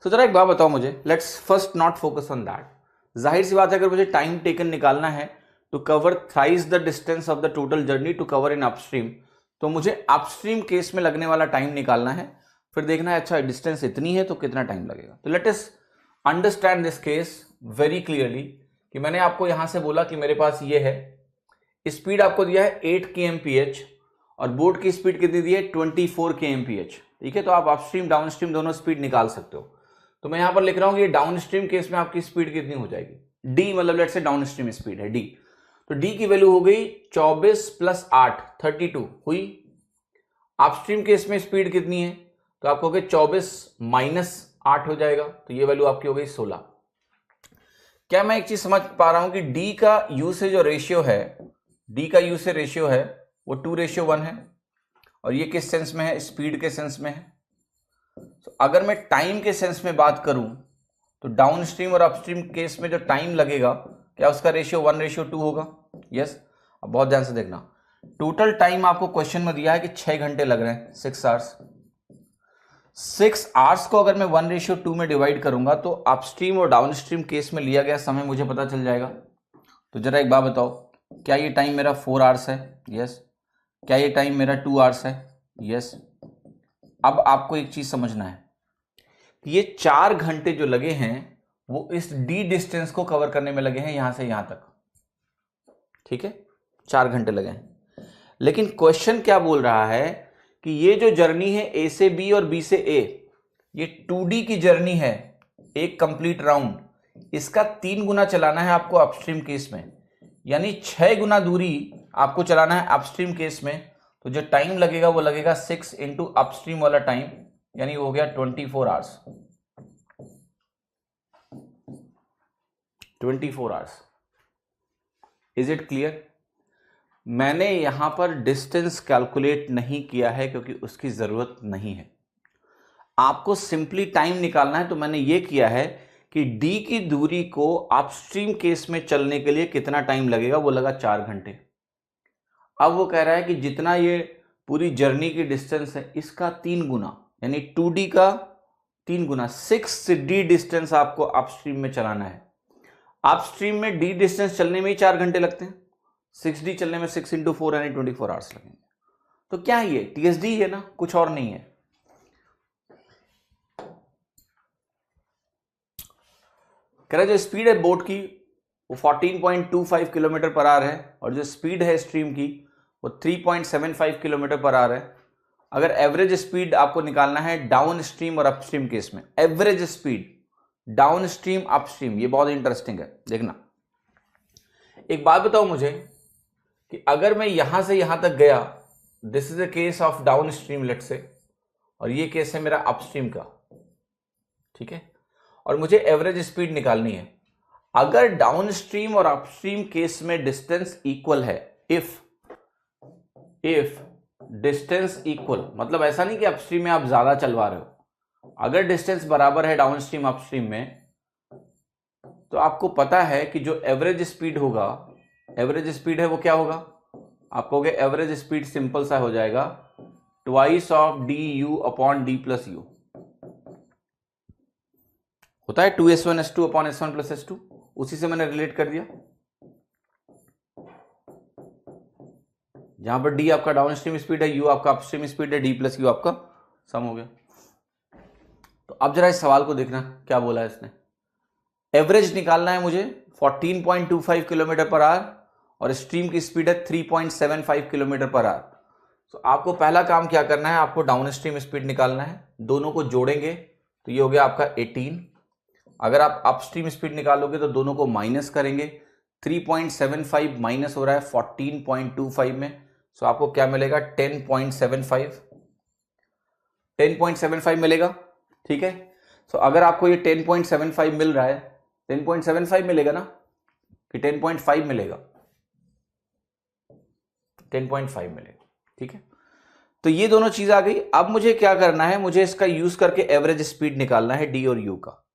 Speaker 1: तो जरा एक बात बताओ मुझे, let's first not focus on that. जाहिर सी बात है, अगर मुझे टाइम टेकन निकालना है to cover thrice the distance of the total journey to cover in upstream, तो मुझे अपस्ट्रीम केस में लगने वाला टाइम निकालना है। फिर देखना है अच्छा डिस्टेंस इतनी है तो कितना टाइम लगेगा। तो let us understand this case very clearly कि मैंने आपको यहां से बोला कि मेरे पास ये है, स्पीड आपको दिया है 8 kmph और बोट की स्पीड कितनी दी है 24 kmph। ठीक है, तो आप अपस्ट्रीम डाउनस्ट्रीम दोनों स्पीड निकाल सकते हो। तो मैं यहां पर लिख रहा हूं कि डाउनस्ट्रीम केस में आपकी स्पीड कितनी हो जाएगी, डी, मतलब लेट्स से डाउनस्ट्रीम स्पीड है डी, तो डी की वैल्यू हो गई 24 + 8 32 हुई। अपस्ट्रीम केस में स्पीड कितनी है, तो आपको हो गया 24 - 8 हो जाएगा, तो ये वैल्यू आपकी हो गई 16। क्या मैं एक चीज समझ पा रहा हूं कि डी का यू से जो रेशियो है, डी का यू से रेशियो है वो 2:1 है, और ये किस सेंस में है, स्पीड के सेंस में है। तो अगर मैं टाइम के सेंस में बात करूं तो डाउनस्ट्रीम और अपस्ट्रीम केस में जो टाइम लगेगा, क्या उसका रेशियो 1:2 होगा। यस, अब बहुत ध्यान से देखना, टोटल टाइम आपको क्वेश्चन में दिया है कि 6 घंटे लग रहे हैं, 6 आवर्स। 6 आवर्स को अगर मैं 1:2 में डिवाइड करूंगा तो अपस्ट्रीम और डाउनस्ट्रीम केस में लिया गया समय मुझे पता चल जाएगा। तो जरा एक बात बताओ, क्या ये टाइम मेरा 4 आवर्स है, यस। क्या ये टाइम मेरा 2 आवर्स है, यस। अब आपको एक चीज समझना है, ये 4 घंटे जो लगे हैं वो इस डी डिस्टेंस को कवर करने में लगे हैं, यहां से यहां तक। ठीक है, 4 घंटे लगे हैं, लेकिन क्वेश्चन क्या बोल रहा है कि ये जो जर्नी है ए से बी और बी से ए, ये 2D की जर्नी है, एक कंप्लीट राउंड, इसका 3 गुना चलाना है आपको अपस्ट्रीम केस में, यानी 6 गुना दूरी आपको चलाना है अपस्ट्रीम केस में। तो जो टाइम लगेगा वो लगेगा 6 इंटू अपस्ट्रीम वाला टाइम, यानी वो हो गया 24 hours. 24 hours. Is it clear? मैंने यहां पर डिस्टेंस कैलकुलेट नहीं किया है क्योंकि उसकी जरूरत नहीं है। आपको सिंपली टाइम निकालना है, तो मैंने ये किया है कि डी की दूरी को अपस्ट्रीम केस में चलने के लिए कितना टाइम लगेगा, वो लगा 4 घंटे। अब वो कह रहा है कि जितना ये पूरी जर्नी की डिस्टेंस है इसका 3 गुना, यानी 2D का 3 गुना, 6D डिस्टेंस आपको अपस्ट्रीम में चलाना है। अपस्ट्रीम में डी डिस्टेंस चलने में ही 4 घंटे लगते हैं, 6D चलने में 6 × 4 यानी 24 आवर्स लगेंगे। तो क्या है ये, TSD है ना, कुछ और नहीं है। कह रहा है जो स्पीड है बोट की वो 14.25 किलोमीटर पर आवर है और जो स्पीड है स्ट्रीम की वो 3.75 किलोमीटर पर आवर है। अगर एवरेज स्पीड आपको निकालना है डाउन स्ट्रीम और अपस्ट्रीम केस में, average speed down stream upstream, ये बहुत इंटरेस्टिंग है, देखना। एक बात बताओ मुझे कि अगर मैं यहां से यहां तक गया, this is a case of down stream let's say, और ये केस है मेरा अपस्ट्रीम का, ठीक है, और मुझे एवरेज स्पीड निकालनी है। अगर डाउन स्ट्रीम और अपस्ट्रीम केस में डिस्टेंस इक्वल है, इफ डिस्टेंस इक्वल, मतलब ऐसा नहीं कि अपस्ट्रीम में आप ज्यादा चलवा रहे हो, अगर डिस्टेंस बराबर है डाउन स्ट्रीम अपस्ट्रीम में, तो आपको पता है कि जो एवरेज स्पीड होगा, एवरेज स्पीड है वो क्या होगा, आप कहोगे एवरेज स्पीड सिंपल सा हो जाएगा twice of du upon d plus u, होता है 2s1s2 upon s1 plus s2, उसी से मैंने रिलेट कर दिया। जहां पर d आपका डाउन स्ट्रीम स्पीड है, u आपका अपस्ट्रीम स्पीड है, d प्लस u आपका सम हो गया। तो अब जरा इस सवाल को देखना क्या बोला है इसने। एवरेज निकालना है मुझे 14.25 किलोमीटर पर आवर और स्ट्रीम की स्पीड है 3.75 किलोमीटर पर आवर। तो आपको पहला काम क्या करना है, आपको डाउन स्ट्रीम स्पीड निकालना है, दोनों को जोड़ेंगे तो ये हो गया आपका 18। अगर आप अपस्ट्रीम स्पीड निकालोगे तो दोनों को माइनस करेंगे 3.75 माइनस हो रहा है 14.25 में, सो आपको क्या मिलेगा 10.75 मिलेगा। ठीक है, सो अगर आपको ये 10.75 मिल रहा है, 10.75 मिलेगा ना कि 10.5 मिलेगा, 10.5 मिलेगा। ठीक है, तो ये दोनों चीज आ गई। अब मुझे क्या करना है, मुझे इसका यूज करके एवरेज स्पीड निकालना है डी और यू का।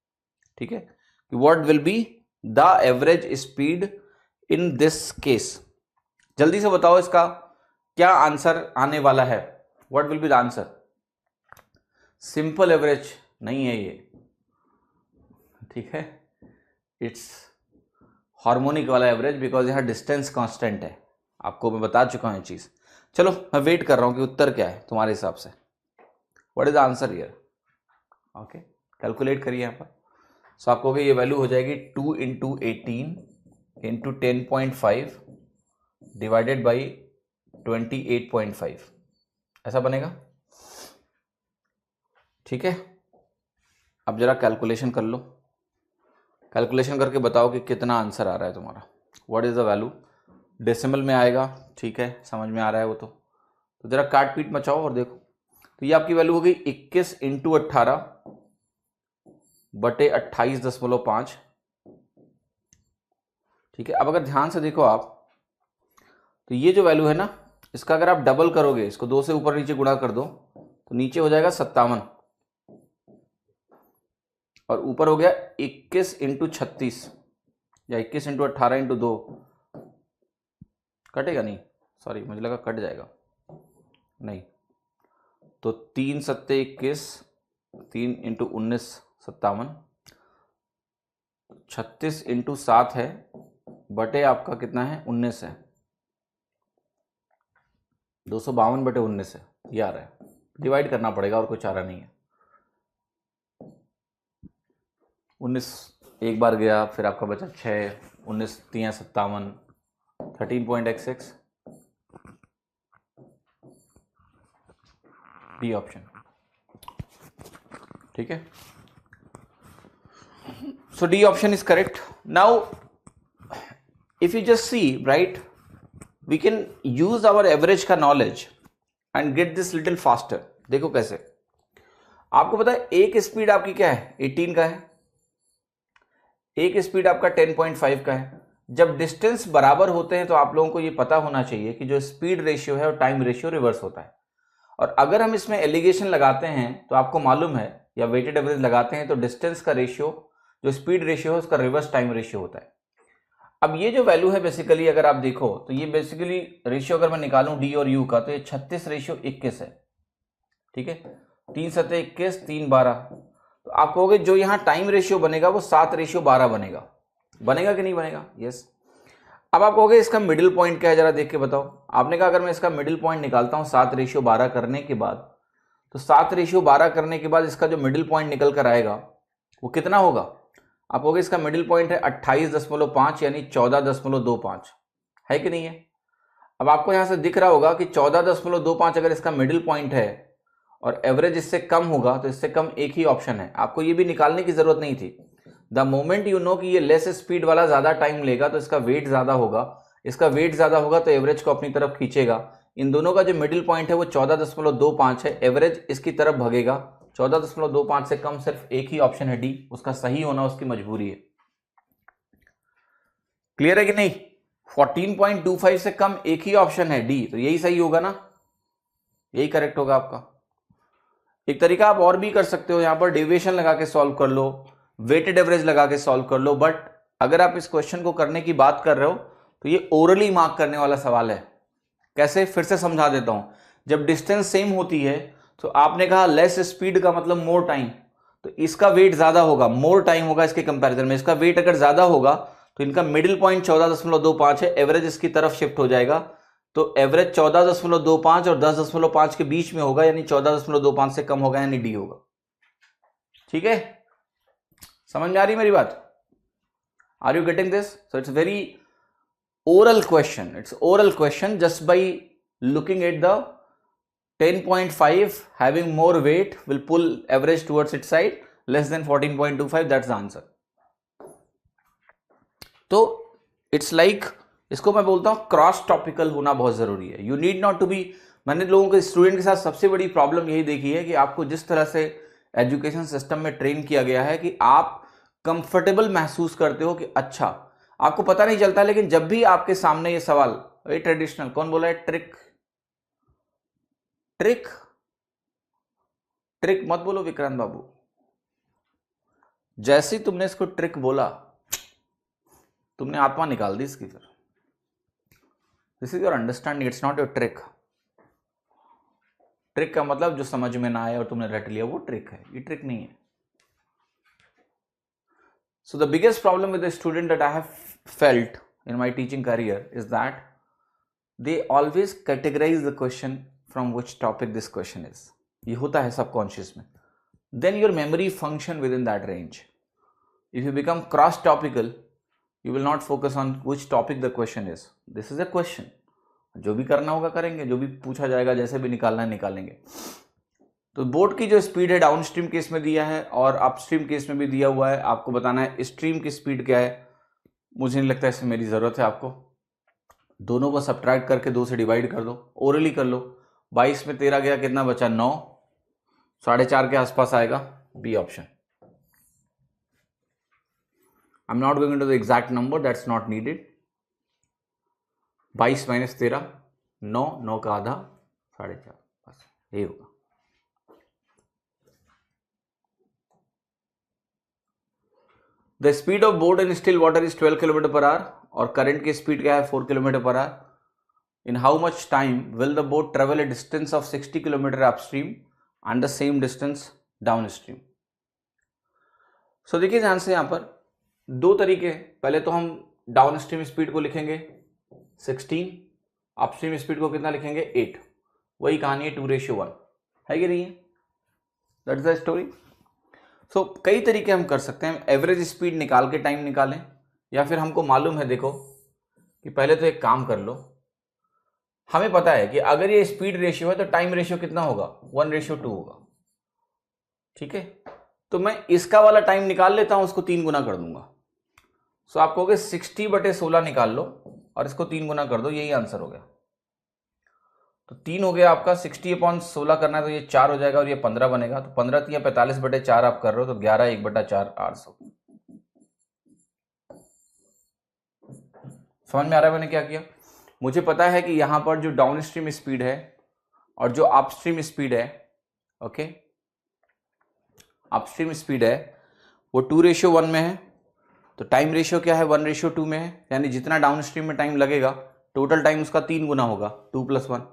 Speaker 1: ठीक है, what will be the average speed in this case. जल्दी से बताओ इसका क्या आंसर आने वाला है, what will be the answer. Simple average नहीं है ये, ठीक है, इट्स हार्मोनिक वाला एवरेज, बिकॉज यहां डिस्टेंस कांस्टेंट है। आपको मैं बता चुका हूं ये चीज। चलो मैं वेट कर रहा हूं कि उत्तर क्या है तुम्हारे हिसाब से, what is the answer here. Okay, calculate करिए यहां पर। सो आपको ये वैल्यू हो जाएगी 2 इंटू 18 इंटू 10.5 डिवाइडेड बाई 28.5, ऐसा बनेगा। ठीक है, अब जरा कैलकुलेशन कर लो, कैलकुलेशन करके बताओ कि कितना आंसर आ रहा है तुम्हारा, what is the value. Decimal में आएगा, ठीक है, समझ में आ रहा है वो तो जरा काट पीट मचाओ और देखो। तो ये आपकी वैल्यू हो गई 21 इंटू 18 बटे 28.5। ठीक है, अब अगर ध्यान से देखो आप, तो ये जो वैल्यू है ना, इसका अगर आप डबल करोगे, इसको 2 से ऊपर नीचे गुणा कर दो, तो नीचे हो जाएगा 57 और ऊपर हो गया 21 इंटू 36 या 21 इंटू 18 इंटू 2, कटेगा नहीं, सॉरी मुझे लगा कट जाएगा, नहीं, तो 3 सत्ते 21, 3 इंटू 19 57, 36 इंटू 7 है बटे आपका कितना है 19 है, 252 बटे 19 है, ये आ रहा है। डिवाइड करना पड़ेगा और कोई चारा नहीं है। 19 एक बार गया, फिर आपका बचा 6, 19 3 57, 13.xx, डी ऑप्शन। ठीक है, so D option is correct. Now if you just see right, we can use our average का knowledge and get this little faster. देखो कैसे, आपको पता है एक स्पीड आपकी क्या है 18 का है, एक स्पीड आपका 10.5 का है। जब डिस्टेंस बराबर होते हैं तो आप लोगों को ये पता होना चाहिए कि जो स्पीड रेशियो है और टाइम रेशियो रिवर्स होता है। और अगर हम इसमें एलिगेशन लगाते हैं तो आपको मालूम है, या वेटेड एवरेज लगाते हैं, तो डिस्टेंस का रेशियो जो स्पीड रेशियो है उसका रिवर्स टाइम रेशियो होता है। अब ये जो वैल्यू है बेसिकली अगर आप देखो तो ये बेसिकली रेशियो अगर मैं निकालूं डी और यू का, तो ये 36:21 है। ठीक है, 3 सत्ते 21, 3 12, तो आप कहोगे जो यहाँ टाइम रेशियो बनेगा वो 7:12 बनेगा। बनेगा कि नहीं बनेगा? यस। अब आप कहोगे इसका मिडिल पॉइंट क्या है, जरा देख के बताओ। आपने कहा अगर मैं इसका मिडिल पॉइंट निकालता हूँ 7:12 करने के बाद, तो 7:12 करने के बाद इसका जो मिडिल पॉइंट निकल कर आएगा वो कितना होगा? आप कहोगे इसका मिडिल पॉइंट है 28.5 यानी 14.25, है कि नहीं है? अब आपको यहां से दिख रहा होगा कि 14.25 अगर इसका मिडिल पॉइंट है और एवरेज इससे कम होगा तो इससे कम एक ही ऑप्शन है। आपको ये भी निकालने की जरूरत नहीं थी। द मोमेंट यू नो कि ये लेस स्पीड वाला ज्यादा टाइम लेगा तो इसका वेट ज्यादा होगा, इसका वेट ज्यादा होगा तो एवरेज को अपनी तरफ खींचेगा। इन दोनों का जो मिडिल पॉइंट है वो 14.25 है, एवरेज इसकी तरफ भगेगा। 14.25 से कम सिर्फ एक ही ऑप्शन है डी, उसका सही होना उसकी मजबूरी है। क्लियर है कि नहीं? 14.25 से कम एक ही ऑप्शन है डी, तो यही सही होगा ना, यही करेक्ट होगा आपका। एक तरीका आप और भी कर सकते हो, यहां पर डेविएशन लगा के सॉल्व कर लो, वेटेड एवरेज लगा के सॉल्व कर लो, बट अगर आप इस क्वेश्चन को करने की बात कर रहे हो तो ये ओरली मार्क करने वाला सवाल है। कैसे, फिर से समझा देता हूं। जब डिस्टेंस सेम होती है तो आपने कहा लेस स्पीड का मतलब मोर टाइम, तो इसका वेट ज्यादा होगा, मोर टाइम होगा इसके कंपैरिजन में। इसका वेट अगर ज्यादा होगा तो इनका मिडिल पॉइंट 14.25 है, एवरेज इसकी तरफ शिफ्ट हो जाएगा, तो एवरेज 14.25 और 10.5 के बीच में होगा, यानी 14.25 से कम होगा, यानी डी होगा। ठीक है, समझ में आ रही मेरी बात? Are you getting this? So it's very oral question. It's oral question. Just by looking at the 10.5 having more weight will pull average towards its side, less than 14.25, that's the answer. तो it's like इसको मैं बोलता हूँ cross topical होना बहुत जरूरी है। You need not to be, मैंने लोगों के स्टूडेंट के साथ सबसे बड़ी प्रॉब्लम यही देखी है कि आपको जिस तरह से एजुकेशन सिस्टम में ट्रेन किया गया है कि आप कंफर्टेबल महसूस करते हो कि अच्छा आपको पता नहीं चलता, लेकिन जब भी आपके सामने ये सवाल, वही ट्रेडिशनल, कौन बोला है ट्रिक, ट्रिक ट्रिक मत बोलो विक्रांत बाबू, जैसे ही तुमने इसको ट्रिक बोला तुमने आत्मा निकाल दी इसकी। फिर this is your understanding, it's not your trick. Trick का मतलब जो समझ में ना आए और तुमने रट लिया वो ट्रिक है, ये ट्रिक नहीं है। So the biggest problem with the student that I have felt in my teaching career is that they always categorize the question from which topic this question is. ये होता है subconscious में. Then your memory function within that range. If you become cross topical, you will not focus on which topic the question is. This is a question. जो भी करना होगा करेंगे, जो भी पूछा जाएगा, जैसे भी निकालना है निकालेंगे। तो बोट की जो स्पीड है डाउन स्ट्रीम केस में दिया है और अपस्ट्रीम केस में भी दिया हुआ है, आपको बताना है स्ट्रीम की स्पीड क्या है। मुझे नहीं लगता इसमें मेरी ज़रूरत है आपको, दोनों को सब्ट्रैक्ट करके 2 से डिवाइड कर दो, ओरली कर लो। 22 में 13 गया, कितना बचा 9, 4.5 के आसपास आएगा, b option. I am not going into the exact number, that's not needed. 22 माइनस 13 9, 9 का आधा 4.5, बस यही होगा। The speed of boat in still water is 12 kilometre per hour और करंट की स्पीड क्या है 4 kilometre per hour. In how much time will the boat travel a distance of 60 kilometre upstream and the same distance down stream. सो देखिए ध्यान से, यहां पर 2 तरीके। पहले तो हम डाउन स्ट्रीम स्पीड को लिखेंगे 16, अपस्ट्रीम स्पीड को कितना लिखेंगे 8। वही कहानी है 2:1 है कि नहीं है, दैट्स द स्टोरी। सो कई तरीके हम कर सकते हैं। एवरेज स्पीड निकाल के टाइम निकालें, या फिर हमको मालूम है, देखो कि पहले तो एक काम कर लो, हमें पता है कि अगर ये स्पीड रेशियो है तो टाइम रेशियो कितना होगा 1:2 होगा, ठीक है। तो मैं इसका वाला टाइम निकाल लेता हूं, उसको 3 गुना कर दूंगा। सो आप कहोगे 60/16 निकाल लो और इसको 3 गुना कर दो, यही आंसर हो गया। तो 3 हो गया आपका, 60/16 करना है तो ये 4 हो जाएगा और ये 15 बनेगा। तो 15 3 45/4 आप कर रहे हो, तो 11 1/4 800। समझ में आ रहा है मैंने क्या किया? मुझे पता है कि यहां पर जो डाउन स्ट्रीम स्पीड है और जो अपस्ट्रीम स्पीड है, ओके, अपस्ट्रीम स्पीड है वो 2:1 में है, तो टाइम रेशियो क्या है 1:2 में है, यानी जितना डाउन स्ट्रीम में टाइम लगेगा टोटल टाइम उसका 3 गुना होगा, 2 + 1।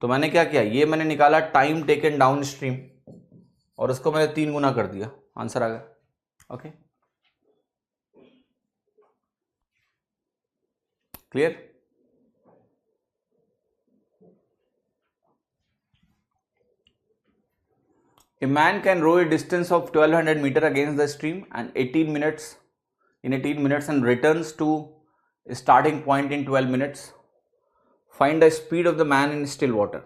Speaker 1: तो मैंने क्या किया, ये मैंने निकाला टाइम टेकन डाउन स्ट्रीम और उसको मैंने 3 गुना कर दिया, आंसर आ गया। Okay, clear? A man can row a distance of 1200 meter against the stream and 18 minutes and returns to a starting point in 12 minutes. Find the speed of the man in still water.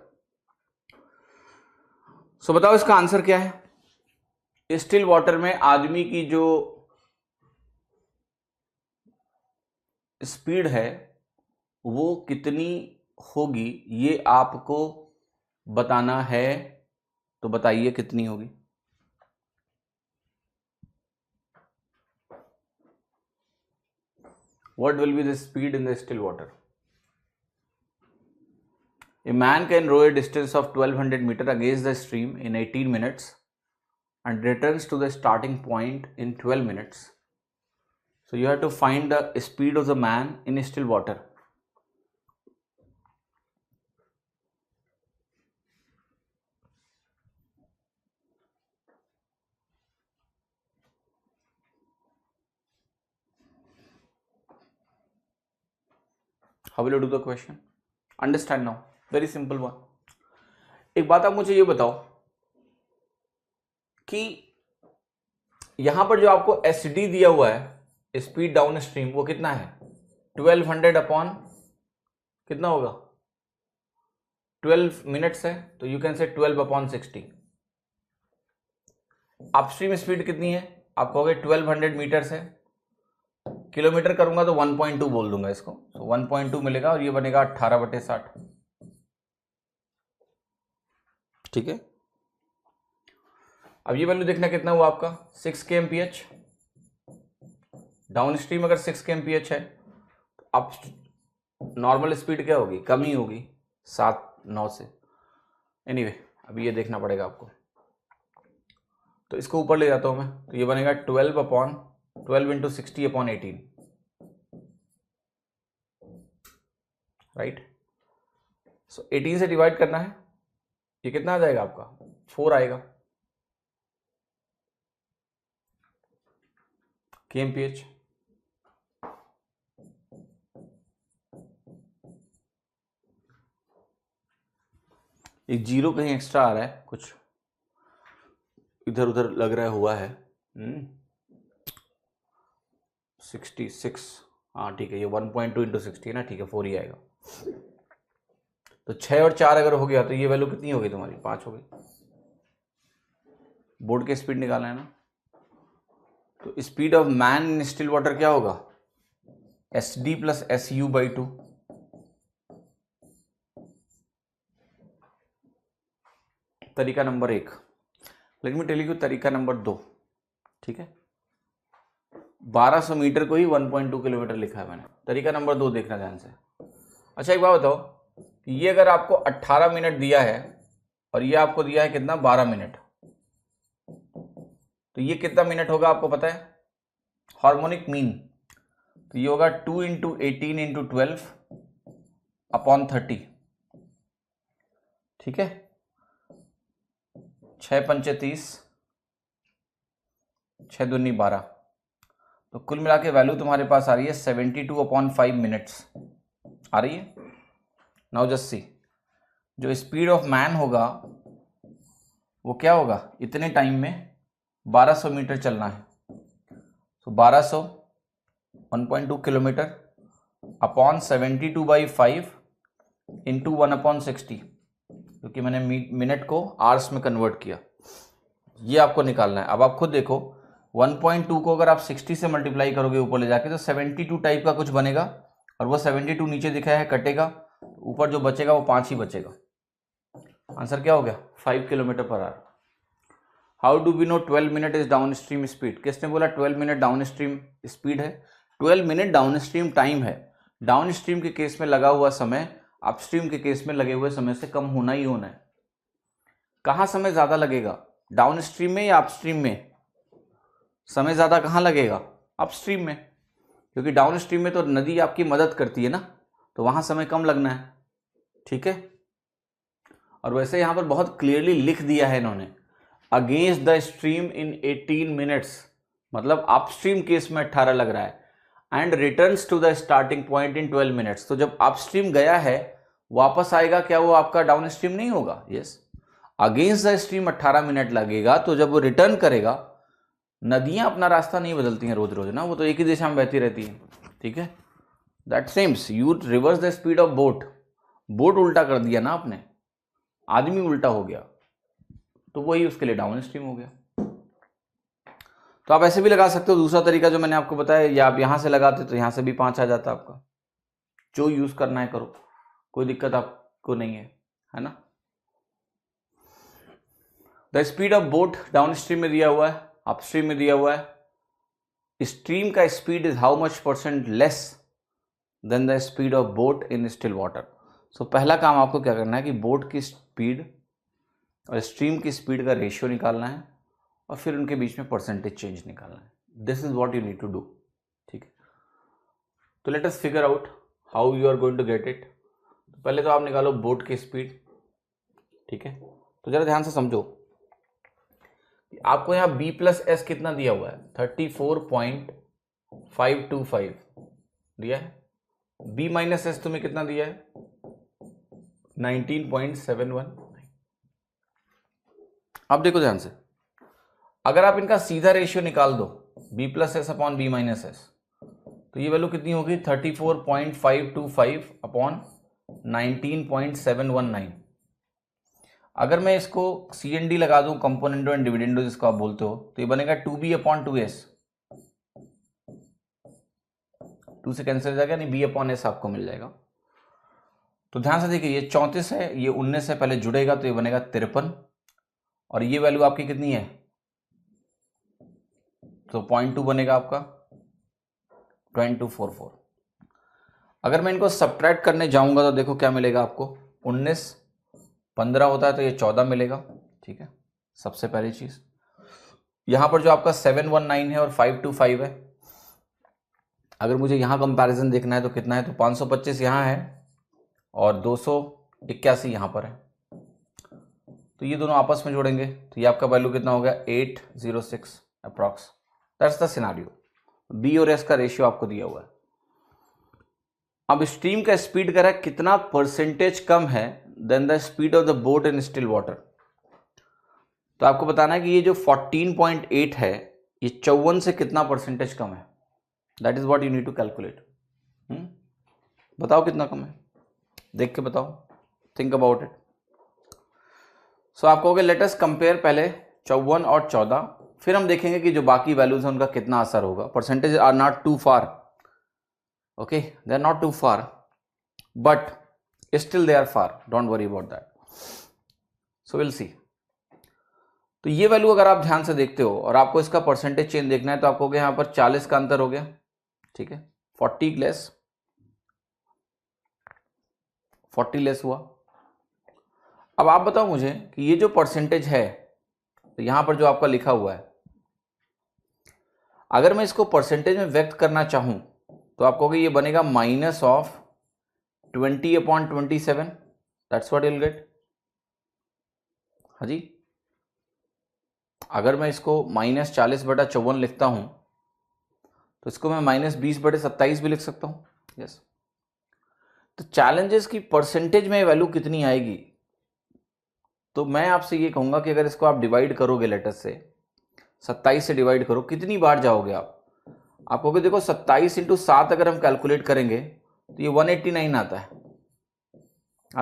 Speaker 1: So बताओ इसका answer क्या है। Still water में आदमी की जो speed है वो कितनी होगी, ये आपको बताना है, तो बताइए कितनी होगी। What will be the speed in the still water? A man can row a distance of 1200 meter against the stream in 18 minutes and returns to the starting point in 12 minutes. So you have to find the speed of the man in still water. How will you do the question? Understand now. Very simple one. एक बात आप मुझे ये बताओ कि यहां पर जो आपको SD दिया हुआ है स्पीड डाउन स्ट्रीम, वो कितना है 1200 अपॉन कितना होगा 12 मिनट्स है, तो you can say 12/60। Upstream speed कितनी है, आप कहोगे 1200 मीटर है, किलोमीटर करूंगा तो 1.2 बोल दूंगा इसको, तो 1.2 मिलेगा और ये बनेगा 18/60। ठीक है, अब ये वैल्यू देखना कितना हुआ आपका 6 kmph। डाउन स्ट्रीम अगर 6 kmph है, अब नॉर्मल स्पीड क्या होगी, कम ही होगी 7-9 से। एनीवे अभी ये देखना पड़ेगा आपको, तो इसको ऊपर ले जाता हूं मैं, तो ये बनेगा 12 इंटू 60/18, राइट। सो 18 से डिवाइड करना है, ये कितना आ जाएगा आपका 4 आएगा kmph। एक जीरो कहीं एक्स्ट्रा आ रहा है, कुछ इधर उधर लग रहा है हुआ है। 66, हाँ ठीक है, ये 1.2 इंटू 60 है ना, ठीक है 4 ही आएगा। तो 6 और 4 अगर हो गया तो ये वैल्यू कितनी होगी तुम्हारी, 5 हो गई। बोर्ड के स्पीड निकालना है ना, तो speed of man in still water क्या होगा, SD प्लस SU/2। तरीका नंबर 1। लेट मी टेल यू तरीका नंबर 2। ठीक है, 1200 मीटर को ही 1.2 किलोमीटर लिखा है मैंने। तरीका नंबर 2 देखना ध्यान से। अच्छा एक बात बताओ, ये अगर आपको 18 मिनट दिया है और ये आपको दिया है कितना 12 मिनट, तो ये कितना मिनट होगा आपको पता है, हार्मोनिक मीन। तो ये होगा 2 इंटू 18 इंटू 12/30। ठीक है, 6×5 = 30, 6×2 = 12। तो कुल मिला के वैल्यू तुम्हारे पास आ रही है 72/5 मिनट्स आ रही है। नाउ जस्ट सी, जो स्पीड ऑफ मैन होगा वो क्या होगा, इतने टाइम में 1200 मीटर चलना है। तो 1200 1.2 किलोमीटर अपॉन 72/5 इंटू 1/60, क्योंकि मैंने मिनट को आवर्स में कन्वर्ट किया, ये आपको निकालना है। अब आप खुद देखो 1.2 को अगर आप 60 से मल्टीप्लाई करोगे ऊपर ले जाके तो 72 टाइप का कुछ बनेगा, और वो 72 नीचे दिखा है कटेगा, ऊपर जो बचेगा वो 5 ही बचेगा। आंसर क्या हो गया 5 km/h। How do we know 12 minute is down stream speed, किसने बोला 12 मिनट डाउन स्ट्रीम स्पीड है, 12 मिनट डाउन स्ट्रीम टाइम है। डाउन स्ट्रीम के केस में लगा हुआ समय अपस्ट्रीम के केस में लगे हुए समय से कम होना ही होना है। कहाँ समय ज्यादा लगेगा, डाउन स्ट्रीम में या अपस्ट्रीम में, समय ज्यादा कहाँ लगेगा, अपस्ट्रीम में, क्योंकि डाउन स्ट्रीम में तो नदी आपकी मदद करती है ना, तो वहां समय कम लगना है। ठीक है, और वैसे यहां पर बहुत क्लियरली लिख दिया है इन्होंने, against the stream in 18 minutes, मतलब अपस्ट्रीम केस में 18 लग रहा है, and returns to the starting point in 12 minutes. तो जब अपस्ट्रीम गया है वापस आएगा, क्या वो आपका डाउन स्ट्रीम नहीं होगा, yes. Against the stream 18 minute लगेगा, तो जब वो रिटर्न करेगा, नदियां अपना रास्ता नहीं बदलती हैं रोज रोज ना, वो तो एक ही दिशा में बहती रहती है। ठीक है, that seems you reverse the speed of boat, boat उल्टा कर दिया ना आपने, आदमी उल्टा हो गया, तो वही उसके लिए डाउन स्ट्रीम हो गया। तो आप ऐसे भी लगा सकते हो, दूसरा तरीका जो मैंने आपको बताया, या आप यहां से लगाते तो यहां से भी 5 आ जाता आपका। जो यूज करना है करो, कोई दिक्कत आपको नहीं है ना। The speed of boat down stream में दिया हुआ है, अपस्ट्रीम में दिया हुआ है। स्ट्रीम का speed is how much % less than the speed of boat in still water. So पहला काम आपको क्या करना है कि बोट की स्पीड और स्ट्रीम की स्पीड का रेशियो निकालना है, और फिर उनके बीच में परसेंटेज चेंज निकालना है। This is what you need to do. ठीक है, तो let us figure out how you are going to get it. पहले तो आप निकालो बोट की स्पीड। ठीक है, तो जरा ध्यान से समझो, आपको यहाँ b प्लस एस कितना दिया हुआ है, 34.525 दिया है। b माइनस एस तुम्हें कितना दिया है, 19.719। अब देखो ध्यान से, अगर आप इनका सीधा रेशियो निकाल दो b plus S upon b minus S, तो ये वैल्यू कितनी होगी 34.525 अपॉन 19.719। अगर मैं इसको CND लगा दूं, कंपोनेंडो एंड डिविडेंडो जिसको आप बोलते हो, तो ये बनेगा 2b अपॉन 2s। 2 से कैंसिल हो जाएगा, नहीं b/s आपको मिल जाएगा। तो ध्यान से देखिए, ये 34 है, ये 19 से पहले जुड़ेगा तो ये बनेगा 53, और ये वैल्यू आपकी कितनी है, तो 0.2 बनेगा आपका 2244। अगर मैं इनको सब्ट्रैक्ट करने जाऊंगा तो देखो क्या मिलेगा आपको, 19 15 होता है तो ये 14 मिलेगा, ठीक है। सबसे पहली चीज यहां पर जो आपका 719 है और 525 है, अगर मुझे यहां कंपैरिजन देखना है तो कितना है, तो 525 यहां है और 281 यहां पर है, तो ये दोनों आपस में जोड़ेंगे तो ये आपका वैल्यू कितना हो गया, 806 approx. That's the scenario. B और एस का रेशियो आपको दिया हुआ है। अब स्ट्रीम का स्पीड कह रहा है कितना परसेंटेज कम है then the speed of the boat in still water. तो आपको बताना है कि ये जो 14.8 है ये 54 से कितना परसेंटेज कम है। That is what you need to calculate. बताओ कितना कम है, देख के बताओ, थिंक अबाउट इट। सो आप कहोगे लेट अस कंपेयर पहले 54 और 14, फिर हम देखेंगे कि जो बाकी वैल्यूज हैं उनका कितना असर होगा। Percentage are not too far, okay, they are not too far but still they are far, don't worry about that. So will see. तो ये वैल्यू अगर आप ध्यान से देखते हो और आपको इसका परसेंटेज चेंज देखना है तो आप कहोगे यहां पर 40 का अंतर हो गया, ठीक है, 40 लेस हुआ। अब आप बताओ मुझे कि ये जो परसेंटेज है तो यहां पर जो आपका लिखा हुआ है, अगर मैं इसको परसेंटेज में व्यक्त करना चाहूं तो आप कहोगे ये बनेगा -20/27, that's what you will get. हाँ जी, अगर मैं इसको -40/54 लिखता हूं तो इसको मैं -20/27 भी लिख सकता हूं। यस। तो चैलेंजेस की परसेंटेज में वैल्यू कितनी आएगी, तो मैं आपसे ये कहूंगा कि अगर इसको आप डिवाइड करोगे लेटर से 27 से डिवाइड करो, कितनी बार जाओगे आप कहोगे देखो 27 × 7 अगर हम कैलकुलेट करेंगे तो ये 189 आता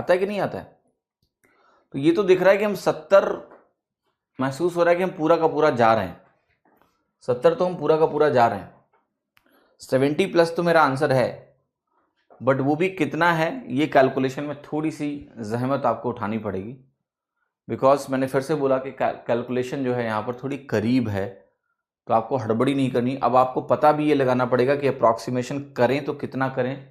Speaker 1: है कि नहीं आता है। तो ये तो दिख रहा है कि हम 70 महसूस हो रहा है कि हम पूरा का पूरा जा रहे हैं, 70 तो हम पूरा का पूरा जा रहे हैं। 70+ तो मेरा आंसर है, बट वो भी कितना है ये कैलकुलेशन में थोड़ी सी जहमत आपको उठानी पड़ेगी, बिकॉज मैंने फिर से बोला कि कैलकुलेशन जो है यहाँ पर थोड़ी करीब है, तो आपको हड़बड़ी नहीं करनी। अब आपको पता भी ये लगाना पड़ेगा कि अप्रॉक्सीमेशन करें तो कितना करें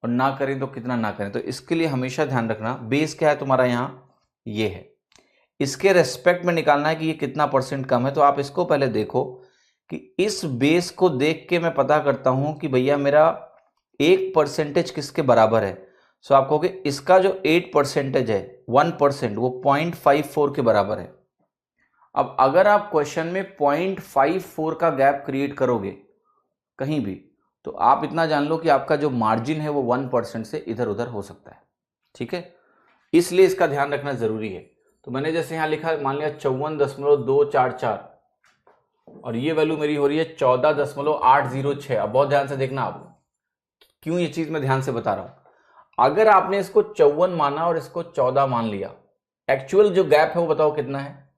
Speaker 1: और ना करें तो कितना ना करें। तो इसके लिए हमेशा ध्यान रखना बेस क्या है तुम्हारा, यहाँ ये है, इसके रेस्पेक्ट में निकालना है कि ये कितना परसेंट कम है। तो आप इसको पहले देखो कि इस बेस को देख के मैं पता करता हूं कि भैया मेरा 1% किसके बराबर है। सो आप कहोगे इसका जो 8% है 1%, वो 0.54 के बराबर है। अब अगर आप क्वेश्चन में 0.54 का गैप क्रिएट करोगे कहीं भी, तो आप इतना जान लो कि आपका जो मार्जिन है वो 1% से इधर उधर हो सकता है, ठीक है। इसलिए इसका ध्यान रखना जरूरी है। तो मैंने जैसे यहां लिखा, मान लिया 54.244 और ये वैल्यू मेरी हो रही है 14.806। अब बहुत ध्यान से देखना आप, क्यों ये चीज मैं ध्यान से बता रहा हूं। अगर आपने इसको 54 माना और इसको 14 मान लिया, एक्चुअल जो गैप है वो बताओ कितना है।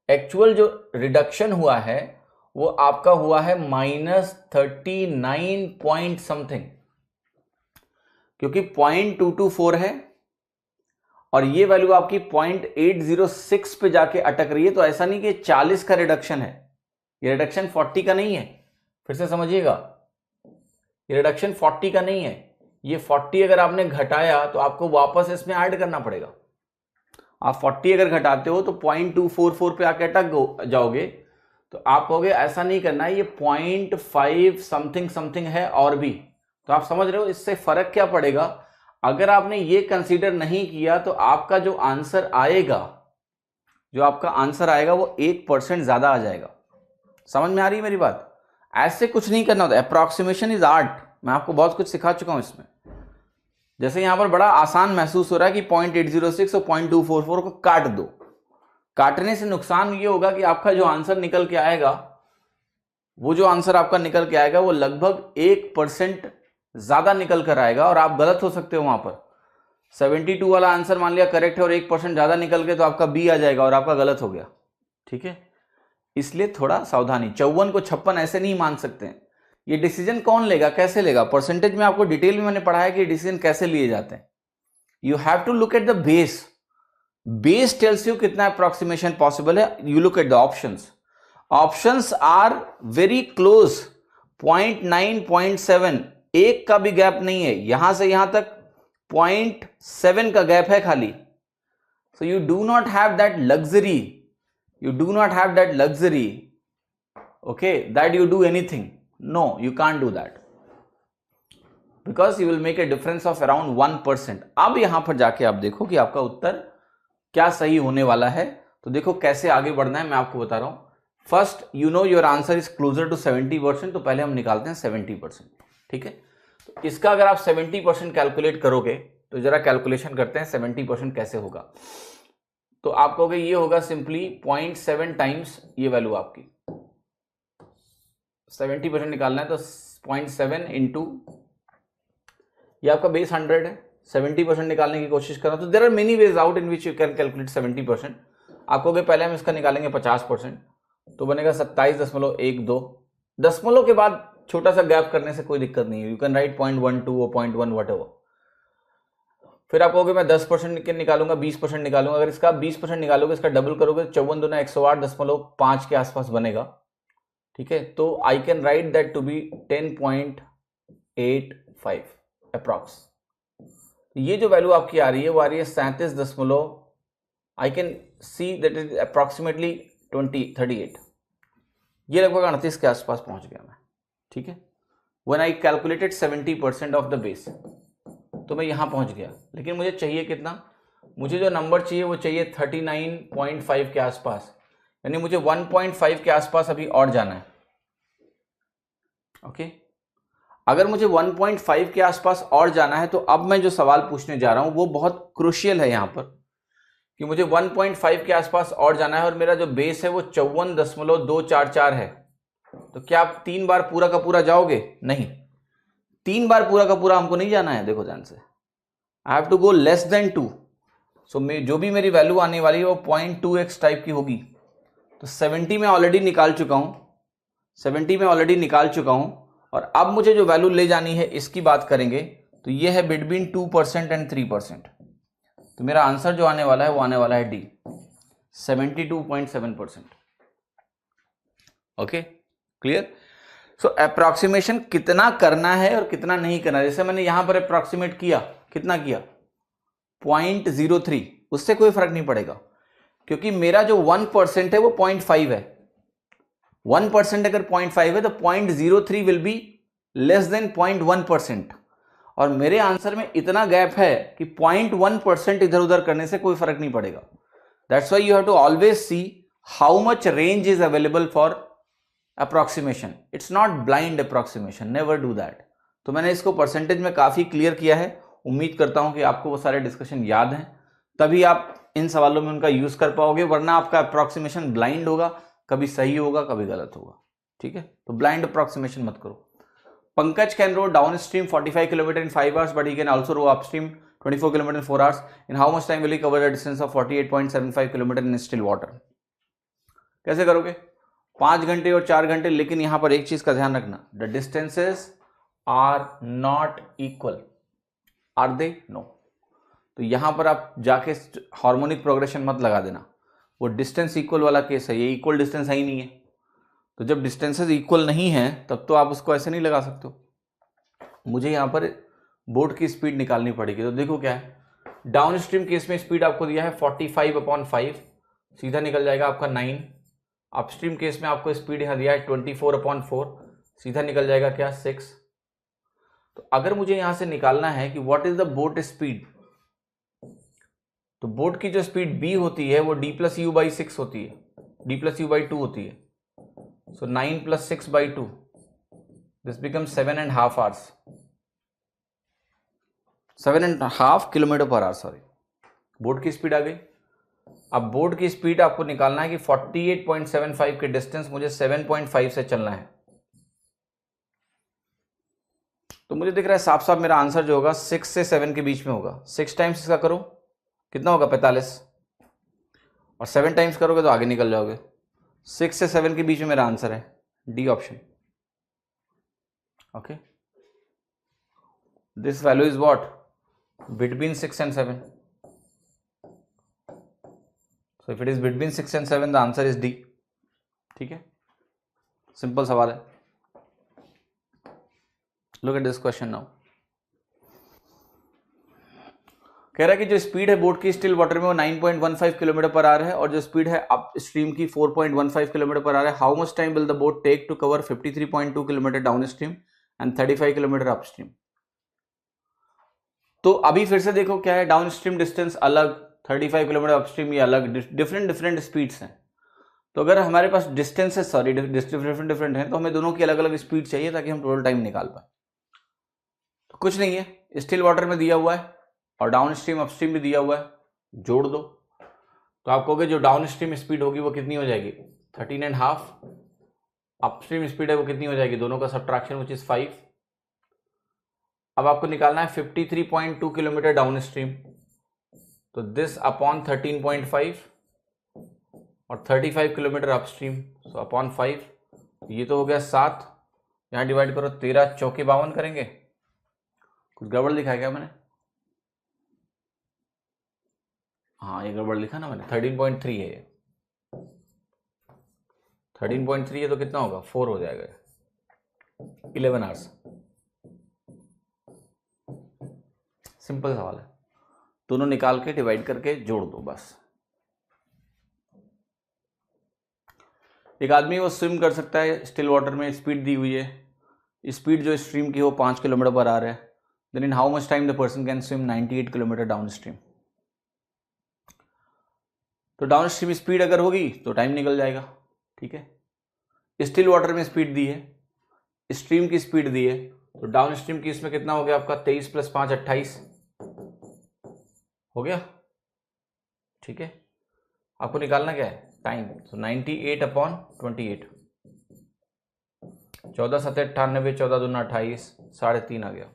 Speaker 1: एक्चुअल जो रिडक्शन हुआ है वो आपका हुआ है -39 पॉइंट समथिंग, क्योंकि 0.224 है और ये वैल्यू आपकी 0.806 पे जाके अटक रही है। तो ऐसा नहीं कि 40 का रिडक्शन है, ये रिडक्शन 40 का नहीं है। फिर से समझिएगा, ये रिडक्शन 40 का नहीं है। ये 40 अगर आपने घटाया तो आपको वापस इसमें ऐड करना पड़ेगा। आप 40 अगर घटाते हो तो 0.244 पे आके अटक जाओगे। तो आप कहोगे ऐसा नहीं करना है, ये 0.5 समथिंग है और भी। तो आप समझ रहे हो इससे फर्क क्या पड़ेगा। अगर आपने ये कंसीडर नहीं किया तो आपका जो आंसर आएगा वो 1% ज्यादा आ जाएगा। समझ में आ रही है मेरी बात। ऐसे कुछ नहीं करना होता, अप्रॉक्सीमेशन इज आर्ट। मैं आपको बहुत कुछ सिखा चुका हूं इसमें। जैसे यहां पर बड़ा आसान महसूस हो रहा है कि 0.806 और 0.244 को काट दो। काटने से नुकसान ये होगा कि आपका जो आंसर निकल के आएगा, वो लगभग 1% ज्यादा निकल कर आएगा और आप गलत हो सकते हो। वहां पर 72 वाला आंसर मान लिया करेक्ट है और 1% ज्यादा निकल के तो आपका बी आ जाएगा और आपका गलत हो गया, ठीक है। इसलिए थोड़ा सावधानी। 54 को 56 ऐसे नहीं मान सकते हैं। ये डिसीजन कौन लेगा, कैसे लेगा? परसेंटेज में आपको डिटेल में मैंने पढ़ाया कि डिसीजन कैसे लिए जाते हैं. You have to look at the base. Base tells you कितना अप्रोक्सीमेशन पॉसिबल है. You look at the options. Options are very close. 0.9, 0.7, एक का भी गैप नहीं है. यहां से यहां तक 0.7 का गैप है खाली. So you do not have that luxury. You do not have that luxury, okay, that you do anything. No, you can't do that because you will make a difference of around 1%. अब यहां पर जाके आप देखो कि आपका उत्तर क्या सही होने वाला है. तो देखो कैसे आगे बढ़ना है, मैं आपको बता रहा हूं. First, you know your answer is closer to 70%, तो पहले हम निकालते हैं 70%. ठीक है, तो इसका अगर आप 70% कैलकुलेट करोगे तो जरा कैलकुलेशन करते हैं 70% कैसे होगा. तो आप कहोगे ये होगा सिंपली 0.7 टाइम्स ये वैल्यू आपकी. 70% निकालना है तो 0.7 इंटू ये आपका बेस 100 है. 70% निकालने की कोशिश कर रहा हूं. तो there are many ways out in which you can calculate 70%. आप कहोगे पहले हम इसका निकालेंगे 50%, तो बनेगा 27.12. दशमलव के बाद छोटा सा गैप करने से कोई दिक्कत नहीं है. यू कैन राइट 0.12 और 0.1 व्हाटएवर. फिर आप कहोगे मैं 10% निकालूंगा, 20% निकालूंगा. अगर इसका 20% निकालोगे, इसका डबल करोगे, 54 दूना 108.5 के आसपास बनेगा. ठीक है, तो I can write that to be 10.85 approx. ये जो वैल्यू आपकी आ रही है वो आ रही है 37. I can see that is approximately 38. ये लगभग 38 के आसपास पहुंच गया मैं. ठीक है, when I calculated 70% of the base, तो मैं यहां पहुंच गया. लेकिन मुझे चाहिए कितना? मुझे जो नंबर चाहिए वो चाहिए 39.5 के आसपास. यानी मुझे 1.5 के आसपास अभी और जाना है. ओके, अगर मुझे 1.5 के आसपास और जाना है तो अब मैं जो सवाल पूछने जा रहा हूं वो बहुत क्रूशियल है यहां पर, कि मुझे 1.5 के आसपास और जाना है और मेरा जो बेस है वो 54.244 है. तो क्या आप 3 बार पूरा का पूरा जाओगे? नहीं, 3 बार पूरा का पूरा हमको नहीं जाना है. देखो ध्यान से, I have to go less than 2. सो जो भी मेरी वैल्यू आने वाली है वो 0.2x टाइप की होगी. तो 70 में ऑलरेडी निकाल चुका हूं. 70 में ऑलरेडी निकाल चुका हूं. और अब मुझे जो वैल्यू ले जानी है इसकी बात करेंगे तो ये है बिटवीन 2% एंड 3%. तो मेरा आंसर जो आने वाला है वो आने वाला है D, 72.7%. Okay, clear? So approximation कितना करना है और कितना नहीं करना है. जैसे मैंने यहां पर अप्रॉक्सीमेट किया, कितना किया? 0.03. उससे कोई फर्क नहीं पड़ेगा क्योंकि मेरा जो 1% है वो 0.5 है. 1% अगर 0.5 है तो 0.03 विल बी लेस देन 0.1%. और मेरे आंसर में इतना गैप है कि 0.1% इधर उधर करने से कोई फर्क नहीं पड़ेगा. That's why you have to always see how much range is available for approximation. It's not blind approximation, never do that. तो मैंने इसको परसेंटेज में काफी क्लियर किया है. उम्मीद करता हूं कि आपको वो सारे डिस्कशन याद हैं, तभी आप इन सवालों में उनका यूज कर पाओगे. वरना आपका अप्रॉक्सीमेशन ब्लाइंड होगा, कभी सही होगा कभी गलत होगा. ठीक है, तो ब्लाइंड अप्रॉक्सीमेशन मत करो. Pankaj can row down stream 45 kilometre in 5 hours, but he can also row upstream 24 kilometer in 4 hours. In how much time will he cover the distance of 48.75 kilometer in still water? कैसे करोगे? 5 घंटे और 4 घंटे. लेकिन यहां पर एक चीज का ध्यान रखना, the distances are not equal. Are they? No. तो यहां पर आप जाके हार्मोनिक प्रोग्रेशन मत लगा देना. वो डिस्टेंस इक्वल वाला केस है, ये इक्वल डिस्टेंस है ही नहीं है. तो जब डिस्टेंसेस इक्वल नहीं है तब तो आप उसको ऐसे नहीं लगा सकते हो. मुझे यहां पर बोट की स्पीड निकालनी पड़ेगी. तो देखो क्या है, डाउन स्ट्रीम केस में स्पीड आपको दिया है 45/5, सीधा निकल जाएगा आपका 9. अपस्ट्रीम केस में आपको स्पीड यहां दिया है 24/4, सीधा निकल जाएगा क्या? 6. तो अगर मुझे यहां से निकालना है कि what is the boat speed, तो बोट की जो स्पीड b होती है वो d+u/6 होती है, d+u/2 होती है. So 9 + 6/2, this becomes 7.5 hours. 7.5 km/h, sorry. Boat की स्पीड आ गई. अब बोट की स्पीड आपको निकालना है कि 48.75 के डिस्टेंस मुझे 7.5 से चलना है. तो मुझे दिख रहा है साफ साफ मेरा आंसर जो होगा 6 से 7 के बीच में होगा. 6 टाइम्स इसका करो, कितना होगा? 45. और 7 टाइम्स करोगे तो आगे निकल जाओगे. 6 से 7 के बीच में मेरा आंसर है D option. Okay, this value is what? Between 6 and 7. So if it is between 6 and 7, the answer is D. ठीक है, सिंपल सवाल है. Look at this question now. कह रहा है कि जो स्पीड है बोट की स्टिल वाटर में वो 9.15 किलोमीटर पर आवर है और जो स्पीड है अप स्ट्रीम की 4.15 किलोमीटर पर आवर है. How much time will the boat take to cover 53.2 kilometre down stream and 35 kilometre up stream. तो अभी फिर से देखो क्या है, डाउन स्ट्रीम डिस्टेंस अलग, 35 किलोमीटर अप स्ट्रीम ये अलग, डिफरेंट स्पीड्स हैं. तो अगर हमारे पास डिस्टेंसेस डिफरेंट हैं तो हमें दोनों की अलग अलग स्पीड चाहिए ताकि हम टोटल टाइम निकाल पाए. तो कुछ नहीं है, स्टिल वाटर में दिया हुआ है और डाउन स्ट्रीम अपस्ट्रीम भी दिया हुआ है, जोड़ दो. तो आप कहोगे जो डाउन स्ट्रीम स्पीड होगी वो कितनी हो जाएगी? 13.5. अपस्ट्रीम स्पीड है वो कितनी हो जाएगी? दोनों का सब्ट्रैक्शन विच इज 5. अब आपको निकालना है 53.2 किलोमीटर डाउन स्ट्रीम. तो दिस अपॉन 13.5 और 35 किलोमीटर अपस्ट्रीम, सो अपॉन 5. ये तो हो गया 7. यहां डिवाइड करो, 13 चौके 52 करेंगे. कुछ गड़बड़ लिखा है क्या मैंने? हाँ, ये गड़बड़ लिखा ना मैंने. 13.3 है ये. 13.3 है तो कितना होगा? 4 हो जाएगा. 11 आवर्स. सिंपल सवाल है, दोनों निकाल के डिवाइड करके जोड़ दो बस. एक आदमी वो स्विम कर सकता है स्टिल वाटर में, स्पीड दी हुई है, स्पीड जो स्ट्रीम की हो 5 किलोमीटर पर आवर है. Then in how much time the person can swim 98 kilometre down stream. तो डाउन स्ट्रीम स्पीड अगर होगी तो टाइम निकल जाएगा. ठीक है, स्टिल वाटर में स्पीड दी है, स्ट्रीम की स्पीड दी है, तो डाउन स्ट्रीम की इसमें कितना हो गया आपका? 23 + 5 28 हो गया. ठीक है, आपको निकालना क्या है? टाइम. तो 98/28, 14 7 98, 14 दूना 28, 3.5 आ गया.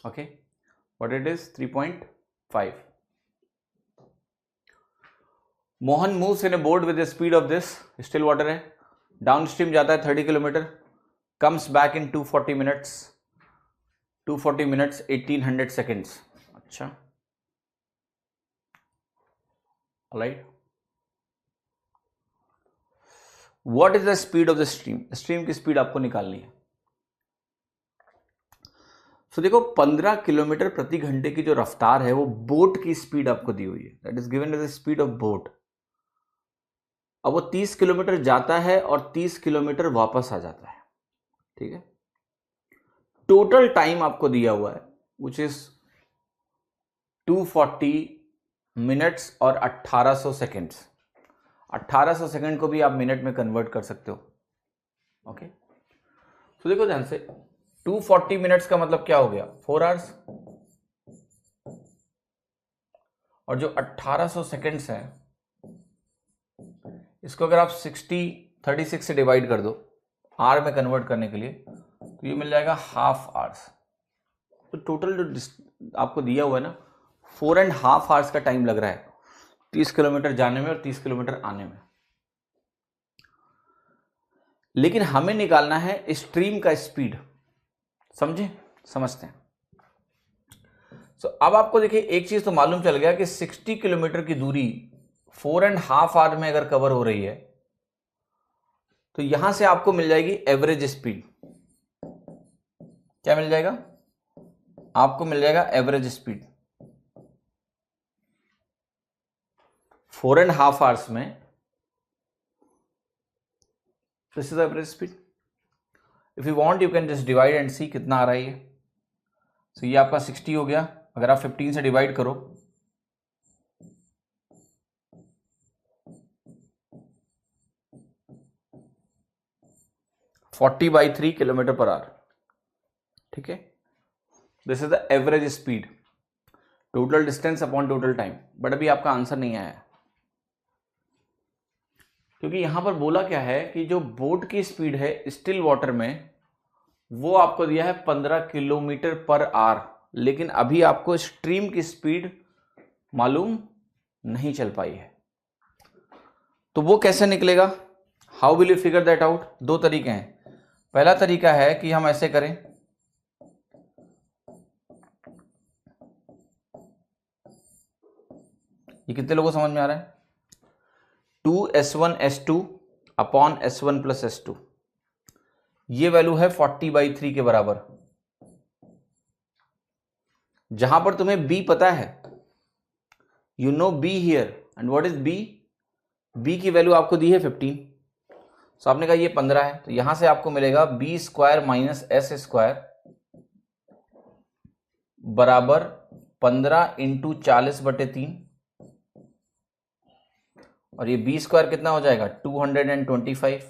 Speaker 1: Okay, what it is? 3.5. Mohan moves in a boat with the speed of this, still water है, डाउनस्ट्रीम जाता है 30 kilometre, comes back in 240 minutes, 1800 seconds. अच्छा, alright. What is the speed of the stream? Stream की speed आपको निकालनी है. तो देखो 15 किलोमीटर प्रति घंटे की जो रफ्तार है वो बोट की स्पीड आपको दी हुई है. That is given as the speed of boat. अब वो 30 किलोमीटर जाता है और 30 किलोमीटर वापस आ जाता है. ठीक है, टोटल टाइम आपको दिया हुआ है विच इज 240 मिनट्स और 1800 सेकेंड्स. 1800 सेकेंड को भी आप मिनट में कन्वर्ट कर सकते हो. ओके, तो देखो ध्यान से, 240 मिनट्स का मतलब क्या हो गया? 4 आवर्स. और जो 1800 सेकेंड्स हैं इसको अगर आप 36 से डिवाइड कर दो आर में कन्वर्ट करने के लिए, तो ये मिल जाएगा हाफ आवर्स. तो टोटल जो आपको दिया हुआ है ना, 4.5 आवर्स का टाइम लग रहा है 30 किलोमीटर जाने में और 30 किलोमीटर आने में. लेकिन हमें निकालना है स्ट्रीम का स्पीड. समझे? समझते हैं. अब आपको देखिए एक चीज तो मालूम चल गया कि 60 किलोमीटर की दूरी 4.5 आवर में अगर कवर हो रही है तो यहां से आपको मिल जाएगी एवरेज स्पीड. क्या मिल जाएगा? आपको मिल जाएगा एवरेज स्पीड. 4.5 आवर्स में this is average speed. If you want you can just divide and see कितना आ रहा है ये. तो ये आपका 60 हो गया. अगर आप 15 से डिवाइड करो, (40/3 किलोमीटर पर आवर. ठीक है, this is the average speed, total distance upon total time. But अभी आपका आंसर नहीं आया है क्योंकि यहां पर बोला क्या है कि जो बोट की स्पीड है स्टिल वाटर में वो आपको दिया है 15 किलोमीटर पर आवर. लेकिन अभी आपको स्ट्रीम की स्पीड मालूम नहीं चल पाई है. तो वो कैसे निकलेगा? How will you figure that out? दो तरीके हैं। पहला तरीका है कि हम ऐसे करें, ये कितने लोगों को समझ में आ रहा है? 2s1s2 upon s1 plus s2, ये वैल्यू है 40/3 के बराबर। जहां पर तुम्हें b पता है, you know b here, and what is b? b की वैल्यू आपको दी है 15, तो आपने कहा ये 15 है, तो यहां से आपको मिलेगा b square minus S square बराबर 15 इंटू 40/3, और ये b स्क्वायर कितना हो जाएगा? 225।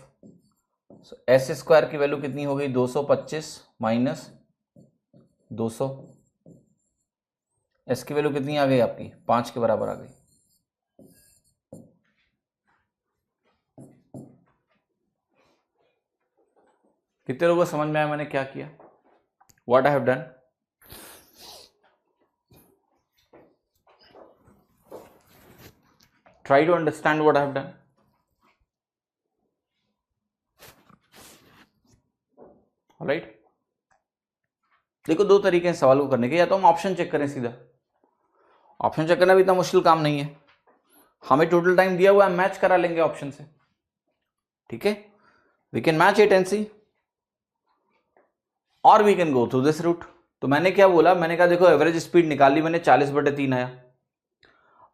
Speaker 1: एस स्क्वायर की वैल्यू कितनी हो गई? 225 माइनस 200, एस की वैल्यू कितनी आ गई आपकी? 5 के बराबर आ गई। कितने लोगों को समझ में आया मैंने क्या किया? What I have done? Try to understand what I have done. Alright, देखो दो तरीके हैं सवाल को करने के, या तो हम ऑप्शन चेक करें सीधा। ऑप्शन चेक करना भी इतना मुश्किल काम नहीं है, हमें टोटल टाइम दिया हुआ है, मैच करा लेंगे ऑप्शन से, ठीक है? We can match it and see, और we can go through this route. तो मैंने क्या बोला? मैंने कहा देखो एवरेज स्पीड निकाली मैंने, 40/3 आया,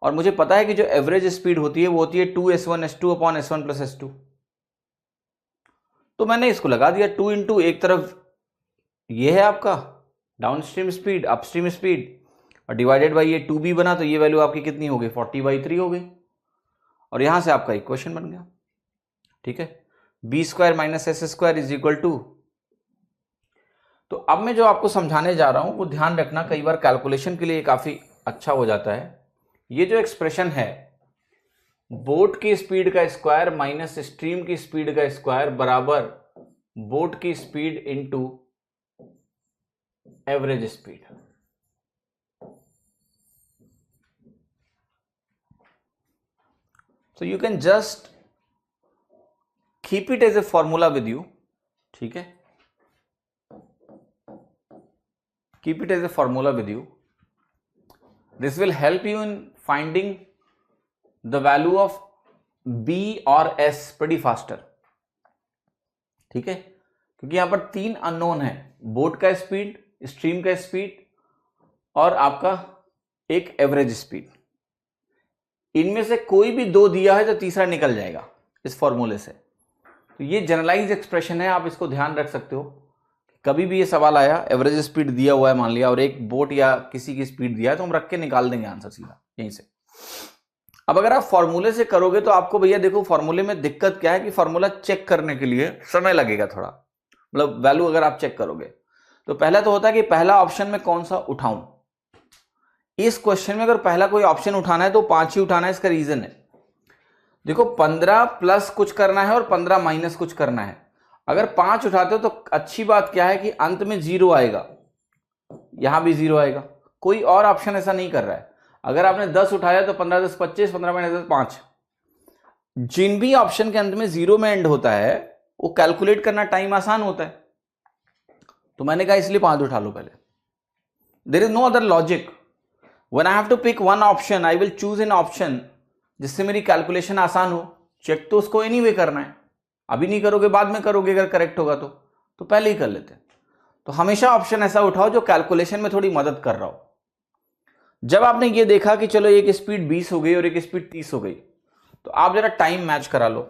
Speaker 1: और मुझे पता है कि जो एवरेज स्पीड होती है वो होती है 2s1s2 upon s1 plus s2। तो मैंने इसको लगा दिया 2 इंटू, एक तरफ ये है आपका डाउनस्ट्रीम स्पीड, अपस्ट्रीम स्पीड, और डिवाइडेड बाई ये 2b बना, तो ये वैल्यू आपकी कितनी हो गई? 40/3 हो गई, और यहां से आपका इक्वेशन बन गया, ठीक है? b square minus S square is equal to. तो अब मैं जो आपको समझाने जा रहा हूं वो ध्यान रखना, कई बार कैलकुलेशन के लिए काफी अच्छा हो जाता है। ये जो एक्सप्रेशन है, बोट की स्पीड का स्क्वायर माइनस स्ट्रीम की स्पीड का स्क्वायर बराबर बोट की speed into average speed. So you can just keep it as a formula with you, ठीक है? Keep it as a formula with you. This will help you in finding the value of B or S pretty faster, ठीक है? क्योंकि यहां पर 3 unknown है, boat का speed, stream का स्पीड, और आपका एक एवरेज स्पीड। इनमें से कोई भी 2 दिया है तो तीसरा निकल जाएगा इस फॉर्मूले से। तो ये जनरलाइज एक्सप्रेशन है, आप इसको ध्यान रख सकते हो। कभी भी ये सवाल आया, एवरेज स्पीड दिया हुआ है मान लिया, और एक बोट या किसी की स्पीड दिया है, तो हम रख के निकाल देंगे आंसर सीधा यहीं से। अब अगर आप फॉर्मूले से करोगे तो आपको भैया देखो फॉर्मूले में दिक्कत क्या है कि फॉर्मूला चेक करने के लिए समय लगेगा थोड़ा, मतलब वैल्यू अगर आप चेक करोगे तो पहला तो होता है कि पहला ऑप्शन में कौन सा उठाऊं। इस क्वेश्चन में अगर पहला कोई ऑप्शन उठाना है तो 5 ही उठाना है। इसका रीजन है, देखो 15 प्लस कुछ करना है और 15 माइनस कुछ करना है। अगर 5 उठाते हो तो अच्छी बात क्या है कि अंत में 0 आएगा, यहां भी 0 आएगा। कोई और ऑप्शन ऐसा नहीं कर रहा है। अगर आपने 10 उठाया तो 15 10 25, 15 माइनस 10 5। जिन भी ऑप्शन के अंत में 0 में एंड होता है वो कैलकुलेट करना टाइम आसान होता है। तो मैंने कहा इसलिए 5 उठा लो पहले। There is no other logic. When I have to pick one option, I will choose an option जिससे मेरी कैलकुलेशन आसान हो। चेक तो उसको एनीवे करना है, अभी नहीं करोगे बाद में करोगे अगर करेक्ट होगा तो पहले ही कर लेते हैं। तो हमेशा ऑप्शन ऐसा उठाओ जो कैलकुलेशन में थोड़ी मदद कर रहा हो। जब आपने ये देखा कि चलो एक स्पीड 20 हो गई और एक स्पीड 30 हो गई, तो आप जरा टाइम मैच करा लो।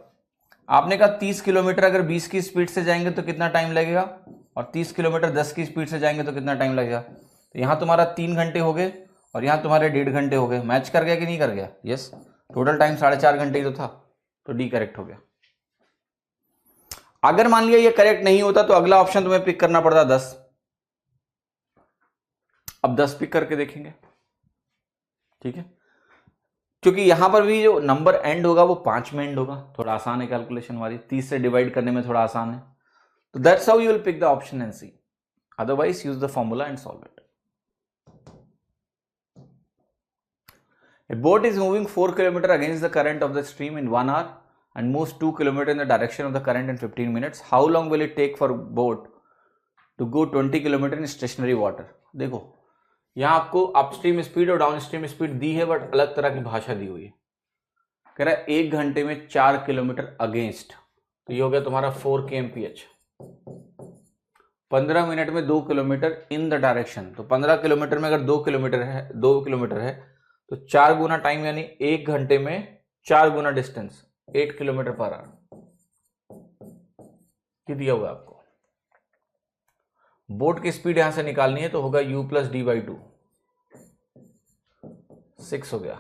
Speaker 1: आपने कहा 30 किलोमीटर अगर 20 की स्पीड से जाएंगे तो कितना टाइम लगेगा, और 30 किलोमीटर 10 की स्पीड से जाएंगे तो कितना टाइम लगेगा। तो यहां तुम्हारा 3 घंटे हो गए और यहां तुम्हारे 1.5 घंटे हो गए। मैच कर गया कि नहीं कर गया? यस, टोटल टाइम 4.5 घंटे ही तो था, तो डी करेक्ट हो गया। अगर मान लिया ये करेक्ट नहीं होता तो अगला ऑप्शन तुम्हें पिक करना पड़ता 10। अब 10 पिक करके देखेंगे, ठीक है? क्योंकि यहां पर भी जो नंबर एंड होगा वो 5 में एंड होगा, थोड़ा आसान है कैलकुलेशन वाली, 30 से डिवाइड करने में थोड़ा आसान है। तो that's how you will pick the option and see, otherwise use the formula and solve it. A boat is moving 4 km against the current of the stream in 1 hour and moves 2 km in the direction of the current in 15 minutes. How long will it take for boat to go 20 km in stationary water? देखो यहाँ आपको upstream speed और downstream speed दी है, but अलग तरह की भाषा दी हुई है। कह रहा है 1 घंटे में 4 किलोमीटर अगेंस्ट, तो ये हो गया तुम्हारा 4 kmph। 15 मिनट में 2 किलोमीटर इन द डायरेक्शन, तो 15 किलोमीटर में अगर 2 किलोमीटर है तो 4 गुना टाइम, यानी 1 घंटे में 4 गुना डिस्टेंस, 8 किलोमीटर पर आवर। ये दिया हुआ आपको। बोट की स्पीड यहां से निकालनी है तो होगा u + d/2, 6 हो गया।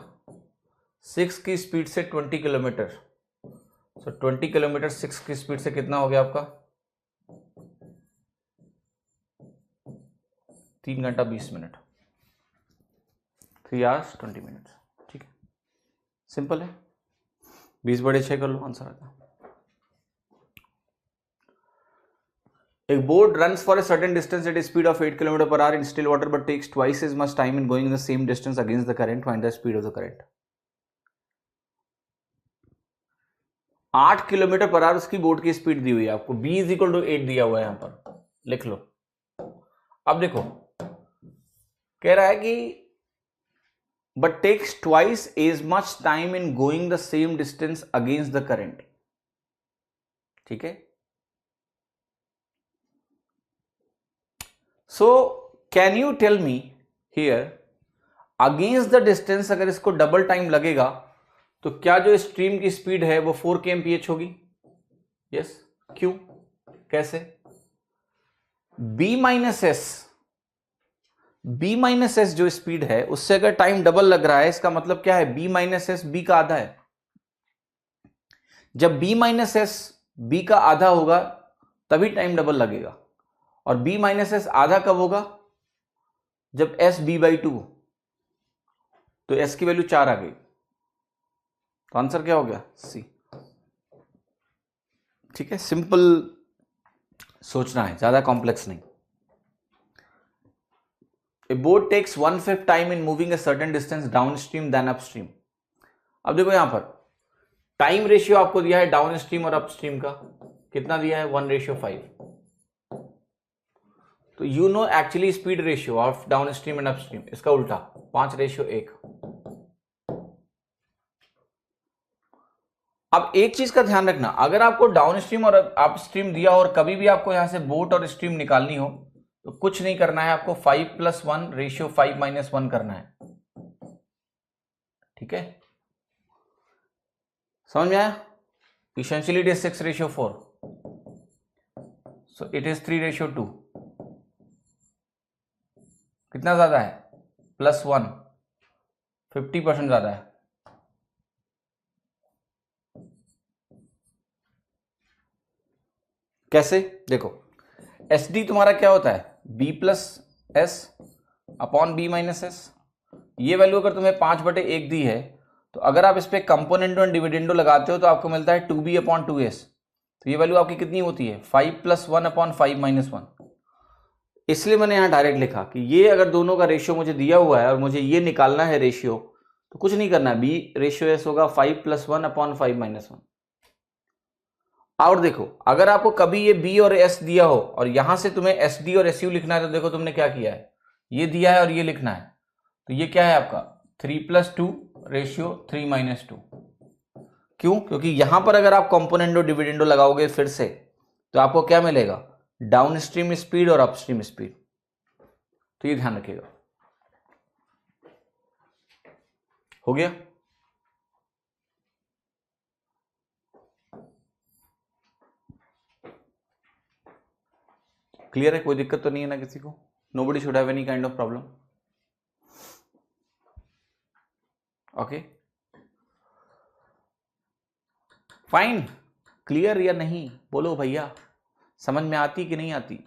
Speaker 1: 6 की स्पीड से 20 किलोमीटर, सो 20 किलोमीटर 6 की स्पीड से कितना हो गया आपका? 3 घंटा 20 मिनट, 3 hours 20 minutes। ठीक है, सिंपल है। 20 बड़े 6 कर लो, आंसर आता है। A boat runs for a certain distance at a speed of 8 km per hour in still water but takes twice as much time in going the same distance against the current. Find the speed of the current. 8 kilometre per our उसकी boat की speed दी हुई है आपको, b = 8 दिया हुआ है, यहां पर लिख लो। अब देखो कह रहा है कि but takes twice as much time in going the same distance against the current। ठीक है, so can you tell me here against the distance, अगर इसको डबल टाइम लगेगा तो क्या जो स्ट्रीम की स्पीड है वो 4 kmph होगी? यस। क्यों, कैसे? b - s जो स्पीड है उससे अगर टाइम डबल लग रहा है, इसका मतलब क्या है? b - s b का आधा है। जब b - s b का आधा होगा तभी टाइम डबल लगेगा, और b - s आधा कब होगा? जब s b/2, तो s की वैल्यू 4 आ गई, तो आंसर क्या हो गया? सी। ठीक है, सिंपल सोचना है, ज्यादा कॉम्प्लेक्स नहीं। A boat takes 1/5 time in moving a certain distance downstream than upstream। अब देखो यहां पर टाइम रेशियो आपको दिया है डाउन स्ट्रीम और अपस्ट्रीम का, कितना दिया है? 1:5। तो you know actually speed ratio of down stream and upstream, इसका उल्टा 5:1। अब एक चीज का ध्यान रखना, अगर आपको डाउन स्ट्रीम और अपस्ट्रीम दिया हो और कभी भी आपको यहां से बोट और स्ट्रीम निकालनी हो तो कुछ नहीं करना है आपको, 5+1 रेशियो 5-1 करना है। ठीक है, समझ में आया? Essentially it is 6:4, so it is 3:2। कितना ज्यादा है? +1, 50% ज्यादा है। कैसे? देखो SD तुम्हारा क्या होता है? b + s upon b - s। ये वैल्यू अगर तुम्हें 5/1 दी है तो अगर आप इस पे कंपोनेंडो एंड डिविडेंडो लगाते हो तो आपको मिलता है 2b/2s। तो ये वैल्यू आपकी कितनी होती है? 5+1 अपॉन 5-1। इसलिए मैंने यहां डायरेक्ट लिखा कि ये अगर दोनों का रेशियो मुझे दिया हुआ है और मुझे ये निकालना है रेशियो, तो कुछ नहीं करना है, b/s होगा 5+1 अपॉन 5-1। और देखो अगर आपको कभी ये b और s दिया हो और यहां से तुम्हें sd और su लिखना है, तो देखो तुमने क्या किया है, ये दिया है और ये लिखना है, तो ये क्या है आपका? 3+2 रेशियो 3-2। क्यों? क्योंकि यहां पर अगर आप कंपोनेंडो डिविडेंडो लगाओगे फिर से, तो आपको क्या मिलेगा? डाउन स्ट्रीम स्पीड और अपस्ट्रीम स्पीड। तो ये ध्यान रखिएगा। हो गया? क्लियर है? कोई दिक्कत तो नहीं है ना किसी को? Nobody should have any kind of problem. Okay, fine. Clear या नहीं बोलो भैया, समझ में आती कि नहीं आती?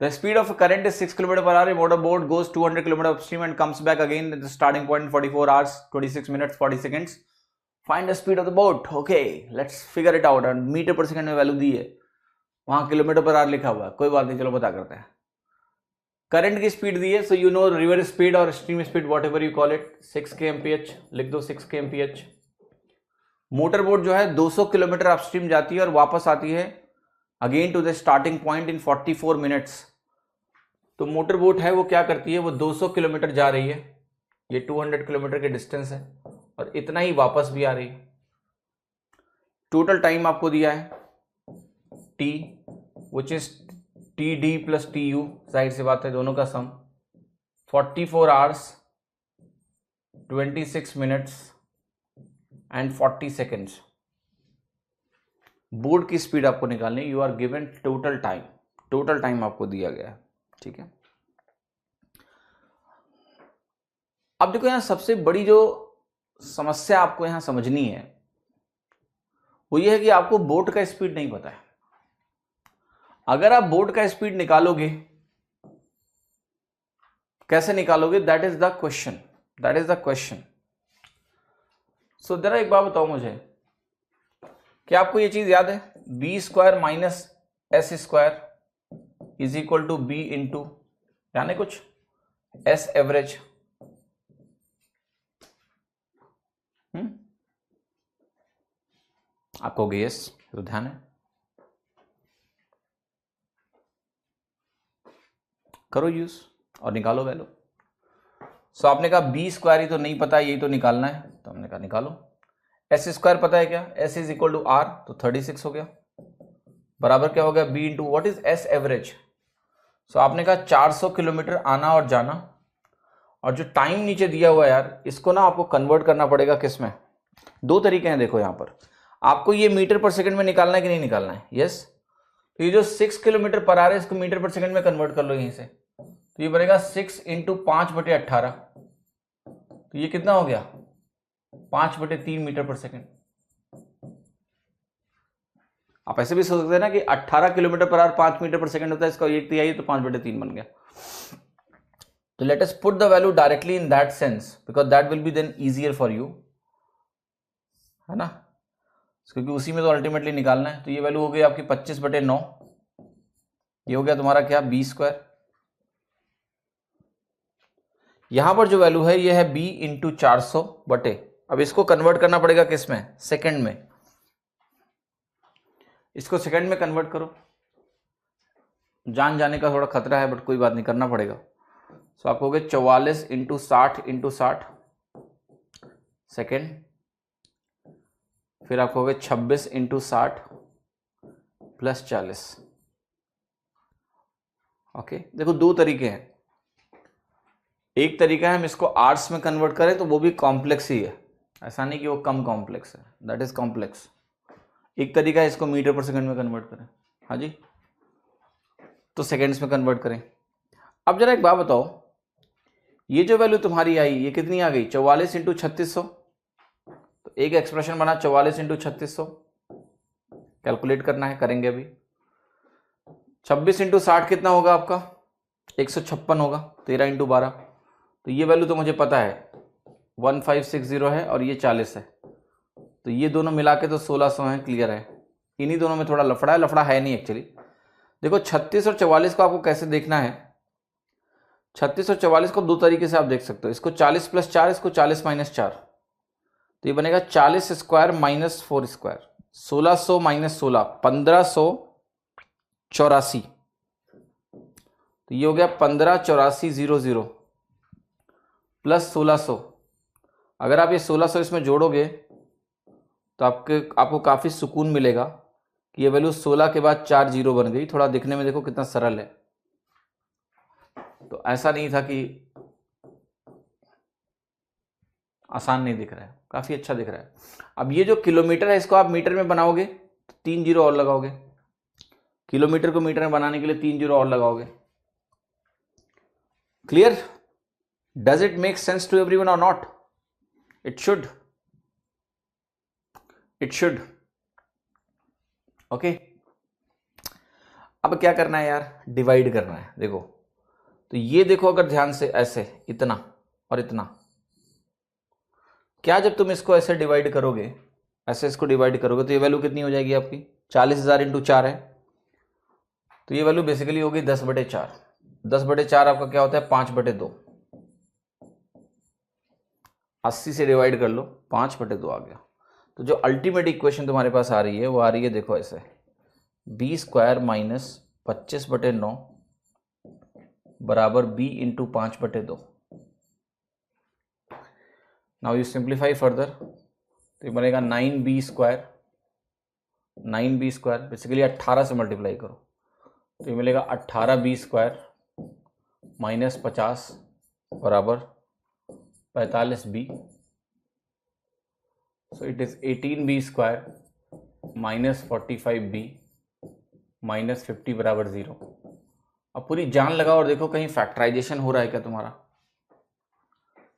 Speaker 1: The speed of a current is 6 km per hour. A motor boat goes 200 km upstream and comes back again at the starting point in 44 hours, 26 minutes, 40 seconds. Find the speed of the boat. Okay, let's figure it out. And metre per second में value दी है, वहां kilometre per our लिखा हुआ है, कोई बात नहीं, चलो पता करते हैं। करंट की स्पीड दी है, so you know river speed और stream speed whatever you call it, 6 kmph लिख दो, 6 kmph। मोटर बोट जो है 200 किलोमीटर अपस्ट्रीम जाती है और वापस आती है again to the starting point in 44 minutes. तो मोटर बोट है वो क्या करती है, वो 200 किलोमीटर जा रही है, ये 200 किलोमीटर के डिस्टेंस है, और इतना ही वापस भी आ रही है। टोटल टाइम आपको दिया है t, which is TD plus TU, जाहिर सी बात है दोनों का sum, 44 hours 26 minutes and 40 seconds. Board की स्पीड आपको निकालनी, you are given total time, total time आपको दिया गया है, ठीक है। अब देखो यहां सबसे बड़ी जो समस्या आपको यहां समझनी है वो ये है कि आपको बोट का स्पीड नहीं पता है। अगर आप बोट का स्पीड निकालोगे, कैसे निकालोगे, that is the question, that is the question. So जरा एक बात बताओ मुझे, क्या आपको ये चीज याद है, B square minus S square is equal to B into यानी कुछ एस एवरेज। आपको गेस तो ध्यान है, करो यूज और निकालो वैल्यू। सो आपने कहा बी स्क्वायर ही तो नहीं पता, यही तो निकालना है, तो हमने कहा निकालो। एस स्क्वायर पता है क्या, s is equal to r, तो 36 हो गया, बराबर क्या हो गया b into what is s average. So आपने कहा 400 किलोमीटर आना और जाना, और जो टाइम नीचे दिया हुआ है यार, इसको ना आपको कन्वर्ट करना पड़ेगा किस में, दो तरीके हैं देखो यहां पर। आपको ये मीटर पर सेकंड में निकालना है कि नहीं निकालना है, यस। तो ये जो 6 किलोमीटर पर आवर है इसको मीटर पर सेकंड में कन्वर्ट कर लो यहीं से, तो ये बनेगा 6 इंटू 5/18, तो ये कितना हो गया 5/3 मीटर पर सेकंड। आप ऐसे भी सोच सकते हैं ना कि 18 kilometre per our 5 metre per second होता है, इसका 1/3 तो 5/3 बन गया। तो let us put the value directly in that sense, because that will be then easier for you, है ना, क्योंकि उसी में तो अल्टीमेटली निकालना है। तो ये वैल्यू हो गई आपकी 25/9, ये हो गया तुम्हारा क्या बी स्क्वायर। यहां पर जो वैल्यू है ये है b इंटू 400 बटे, अब इसको कन्वर्ट करना पड़ेगा किस में, सेकंड में। इसको सेकंड में कन्वर्ट करो, जान जाने का थोड़ा खतरा है बट कोई बात नहीं, करना पड़ेगा। सो आपको हो गया 44 इंटू 60 सेकेंड, फिर आपको हो गया 26 इंटू 60 प्लस 40। ओके, देखो दो तरीके हैं, एक तरीका है हम इसको आर्ट्स में कन्वर्ट करें तो वो भी कॉम्प्लेक्स ही है, ऐसा नहीं कि वो कम कॉम्प्लेक्स है, दैट इज कॉम्प्लेक्स। एक तरीका है इसको मीटर पर सेकंड में कन्वर्ट करें, हाँ जी, तो सेकेंड्स में कन्वर्ट करें। अब जरा एक बात बताओ, ये जो वैल्यू तुम्हारी आई ये कितनी आ गई, 44 इंटू 3600, तो एक एक्सप्रेशन बना 44 इंटू 3600, कैलकुलेट करना है, करेंगे अभी। 26 इंटू 60 कितना होगा आपका, 156 होगा, 13 इंटू 12, तो ये वैल्यू तो मुझे पता है 1560 है और ये 40 है, तो ये दोनों मिला के तो 1600 है, क्लियर है। इन्हीं दोनों में थोड़ा लफड़ा है, लफड़ा है नहीं एक्चुअली। देखो 36 और 44 को आपको कैसे देखना है, 36 और 44 को दो तरीके से आप देख सकते हो, इसको 40 प्लस 4, इसको 40 माइनस 4, तो ये बनेगा 40 स्क्वायर माइनस 4 स्क्वायर, 1600 माइनस 16 1584, तो ये हो गया 158400 प्लस 1600। अगर आप ये 1600 इसमें जोड़ोगे तो आपको काफी सुकून मिलेगा कि ये वैल्यू 16 के बाद 4 जीरो बन गई। थोड़ा दिखने में देखो कितना सरल है, तो ऐसा नहीं था कि आसान नहीं दिख रहा है, काफी अच्छा दिख रहा है। अब ये जो किलोमीटर है इसको आप मीटर में बनाओगे तो 3 जीरो और लगाओगे, किलोमीटर को मीटर में बनाने के लिए 3 जीरो और लगाओगे। Clear? Does it make sense to everyone और नॉट? It should, it should. Okay, अब क्या करना है यार, डिवाइड करना है। देखो तो ये देखो अगर ध्यान से, ऐसे इतना और इतना, क्या जब तुम इसको ऐसे डिवाइड करोगे, ऐसे इसको डिवाइड करोगे तो ये वैल्यू कितनी हो जाएगी आपकी, 40,000 इंटू 4 है, तो ये वैल्यू बेसिकली होगी 10/4। 10/4 आपका क्या होता है? 5/2। 80 से डिवाइड कर लो, 5/2 आ गया। तो जो अल्टीमेट इक्वेशन तुम्हारे पास आ रही है वो आ रही है, देखो ऐसे, b² - 25/9 बराबर b into 5/2। Now you simplify further, तो ये बनेगा 9b²। 9b² बेसिकली 18 से मल्टीप्लाई करो, तो ये मिलेगा 18b² माइनस 50 बराबर 45b। So it is 18b² minus 45b minus 50 बराबर 0। अब पूरी जान लगाओ और देखो कहीं फैक्टराइजेशन हो रहा है क्या तुम्हारा?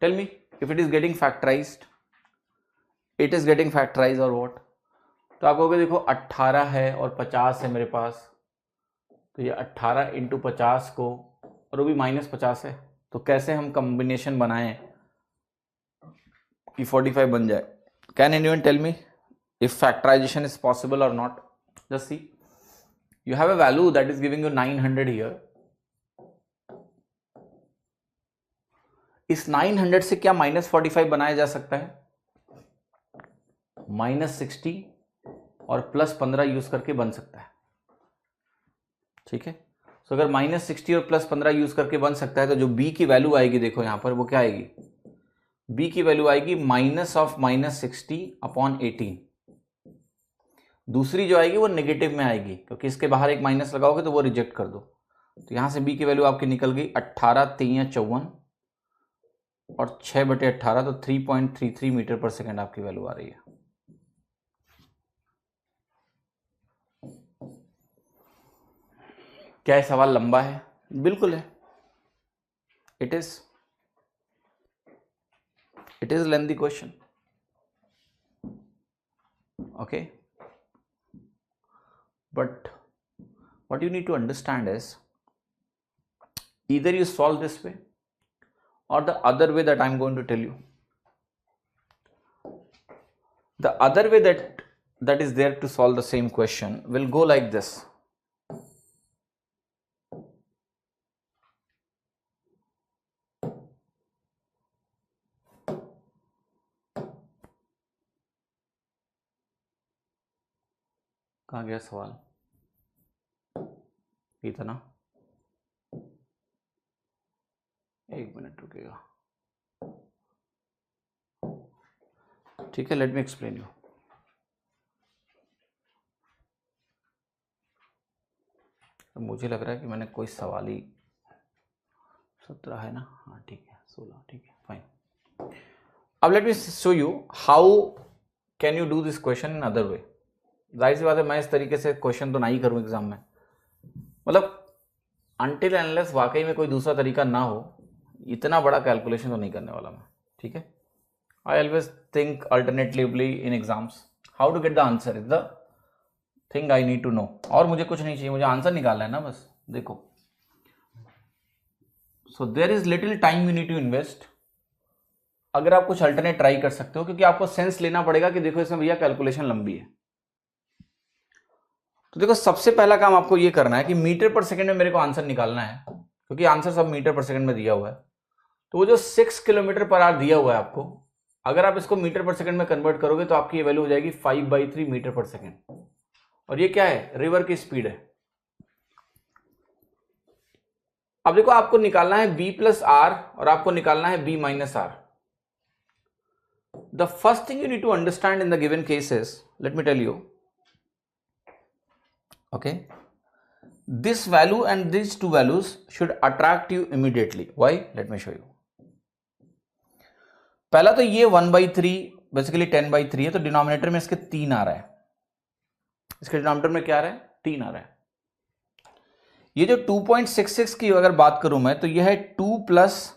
Speaker 1: Tell me if it is getting factorized, it is getting factorize और व्हाट? तो आप कहोगे देखो 18 है और 50 है मेरे पास, तो ये 18 इंटू 50 को, और वो भी -50 है, तो कैसे हम कॉम्बिनेशन बनाएं कि 45 बन जाए? Can anyone tell me if factorization is possible और नॉट? Just see, you have a value that is giving you 900 here. इस 900 से क्या -45 बनाया जा सकता है? -60 और +15 यूज करके बन सकता है, ठीक है। तो अगर -60 और +15 यूज करके बन सकता है, तो जो b की वैल्यू आएगी देखो यहां पर, वो क्या आएगी? b की वैल्यू आएगी -(-60/18). दूसरी जो आएगी वो नेगेटिव में आएगी, क्योंकि इसके बाहर एक माइनस लगाओगे तो वो रिजेक्ट कर दो। तो यहां से b की वैल्यू आपकी निकल गई 18×3=54 और 6/18, तो 3.33 मीटर पर सेकेंड आपकी वैल्यू आ रही है। क्या ये सवाल लंबा है? बिल्कुल है, it is lengthy question, okay. But what you need to understand is, either you solve this way or the other way that I'm going to tell you. The other way that is there to solve the same question will go like this. कहाँ गया सवाल? इतना, एक minute रुकेगा, ठीक है। Let me explain you. मुझे लग रहा है कि मैंने कोई सवाल ही, 17 है ना? हाँ ठीक है, 16, ठीक है, फाइन। अब let me show you how can you do this question in other वे। जाहिर सी बात है मैं इस तरीके से क्वेश्चन तो नहीं करूं एग्जाम में, मतलब अनटिल अनलेस वाकई में कोई दूसरा तरीका ना हो, इतना बड़ा कैलकुलेशन तो नहीं करने वाला मैं, ठीक है। I always think alternatively in exams, how to get the answer is the thing I need to know. और मुझे कुछ नहीं चाहिए, मुझे आंसर निकालना है ना बस। देखो, so there is little time you need to invest. अगर आप कुछ अल्टरनेट ट्राई कर सकते हो, क्योंकि आपको सेंस लेना पड़ेगा कि देखो इसमें भैया कैलकुलेशन लंबी है। तो देखो सबसे पहला काम आपको ये करना है कि मीटर पर सेकंड में मेरे को आंसर निकालना है, क्योंकि आंसर सब मीटर पर सेकंड में दिया हुआ है। तो वो जो 6 किलोमीटर पर आवर दिया हुआ है आपको, अगर आप इसको मीटर पर सेकंड में कन्वर्ट करोगे तो आपकी ये वैल्यू हो जाएगी 5/3 मीटर पर सेकंड। और ये क्या है? रिवर की स्पीड है। अब देखो आपको निकालना है b + r और आपको निकालना है b - r। The first thing you need to understand in the given case is, let me tell you, okay, this value and these two values should attract you immediately. Why? Let me show you. पहला तो ये 1/3 basically 10/3 है, तो denominator में इसके 3 आ रहा है। इसके डिनोमिनेटर में क्या आ रहा है? 3 आ रहा है। ये जो 2.66 की अगर बात करूं मैं, तो यह है 2 +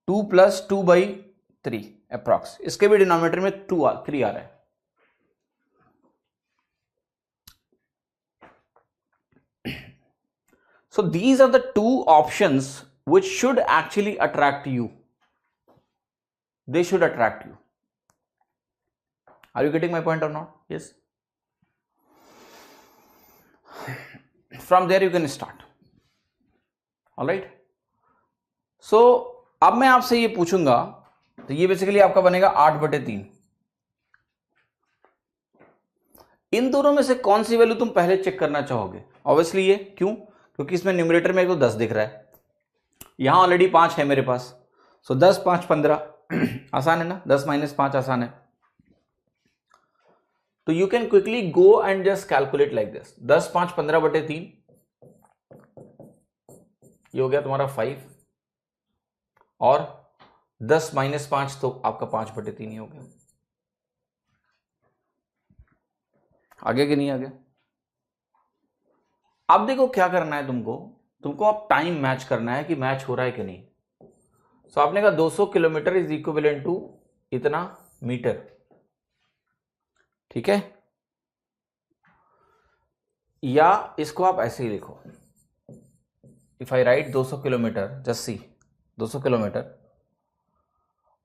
Speaker 1: 2/3 अप्रॉक्स। इसके भी डिनोमिनेटर में 3 आ रहा है। So these are the two options which should actually attract you. They should attract you. Are you getting my point or not? Yes. From there you can start. Alright, so अब मैं आपसे ये पूछूंगा, तो ये बेसिकली आपका बनेगा 8/3। इन दोनों में से कौन सी वैल्यू तुम पहले चेक करना चाहोगे? ऑब्वियसली ये, क्यों? क्योंकि इसमें न्यूमरेटर में एक तो 10 दिख रहा है, यहां ऑलरेडी 5 है मेरे पास, सो 10 5 15 आसान है ना, 10 - 5 आसान है। तो you can quickly go and just calculate like this, 10 5 15/3, ये हो गया तुम्हारा 5, और 10 - 5 तो आपका 5/3 ही हो गया। आगे कि नहीं आगे? अब देखो क्या करना है तुमको अब टाइम मैच करना है कि मैच हो रहा है कि नहीं। सो आपने कहा 200 किलोमीटर इज इक्विवेलेंट टू इतना मीटर, ठीक है? या इसको आप ऐसे ही लिखो, if I right 200 kilometre, just see 200 kilometre,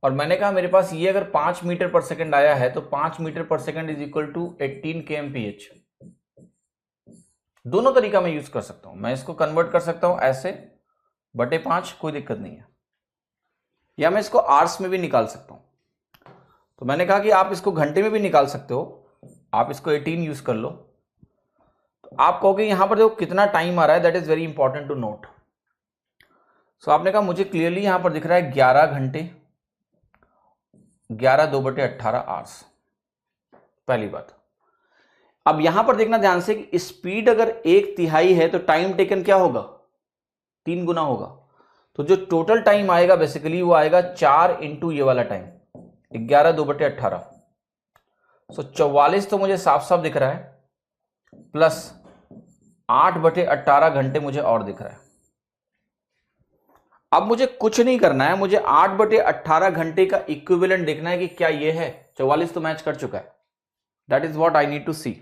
Speaker 1: और मैंने कहा मेरे पास ये अगर 5 मीटर पर सेकंड आया है तो 5 metre per second is equal to 18 kmph। दोनों तरीका मैं यूज कर सकता हूं, मैं इसको कन्वर्ट कर सकता हूं ऐसे /5, कोई दिक्कत नहीं है, या मैं इसको आवर्स में भी निकाल सकता हूं। तो मैंने कहा कि आप इसको घंटे में भी निकाल सकते हो, आप इसको 18 यूज कर लो। तो आप कहोगे यहां पर देखो कितना टाइम आ रहा है, that is very important to note. So आपने कहा मुझे क्लियरली यहां पर दिख रहा है 11 घंटे, 11 2/18 आवर्स, पहली बात। अब यहां पर देखना ध्यान से कि स्पीड अगर 1/3 है तो टाइम टेकन क्या होगा? 3 गुना होगा। तो जो टोटल टाइम आएगा बेसिकली वो आएगा 4 इंटू ये वाला टाइम, 11 2/18। सो 44 तो मुझे साफ साफ दिख रहा है, प्लस 8/18 घंटे मुझे और दिख रहा है। अब मुझे कुछ नहीं करना है, मुझे 8/18 घंटे का इक्विवेलेंट देखना है कि क्या ये है। 44 तो मैच कर चुका है, that is what I need to see.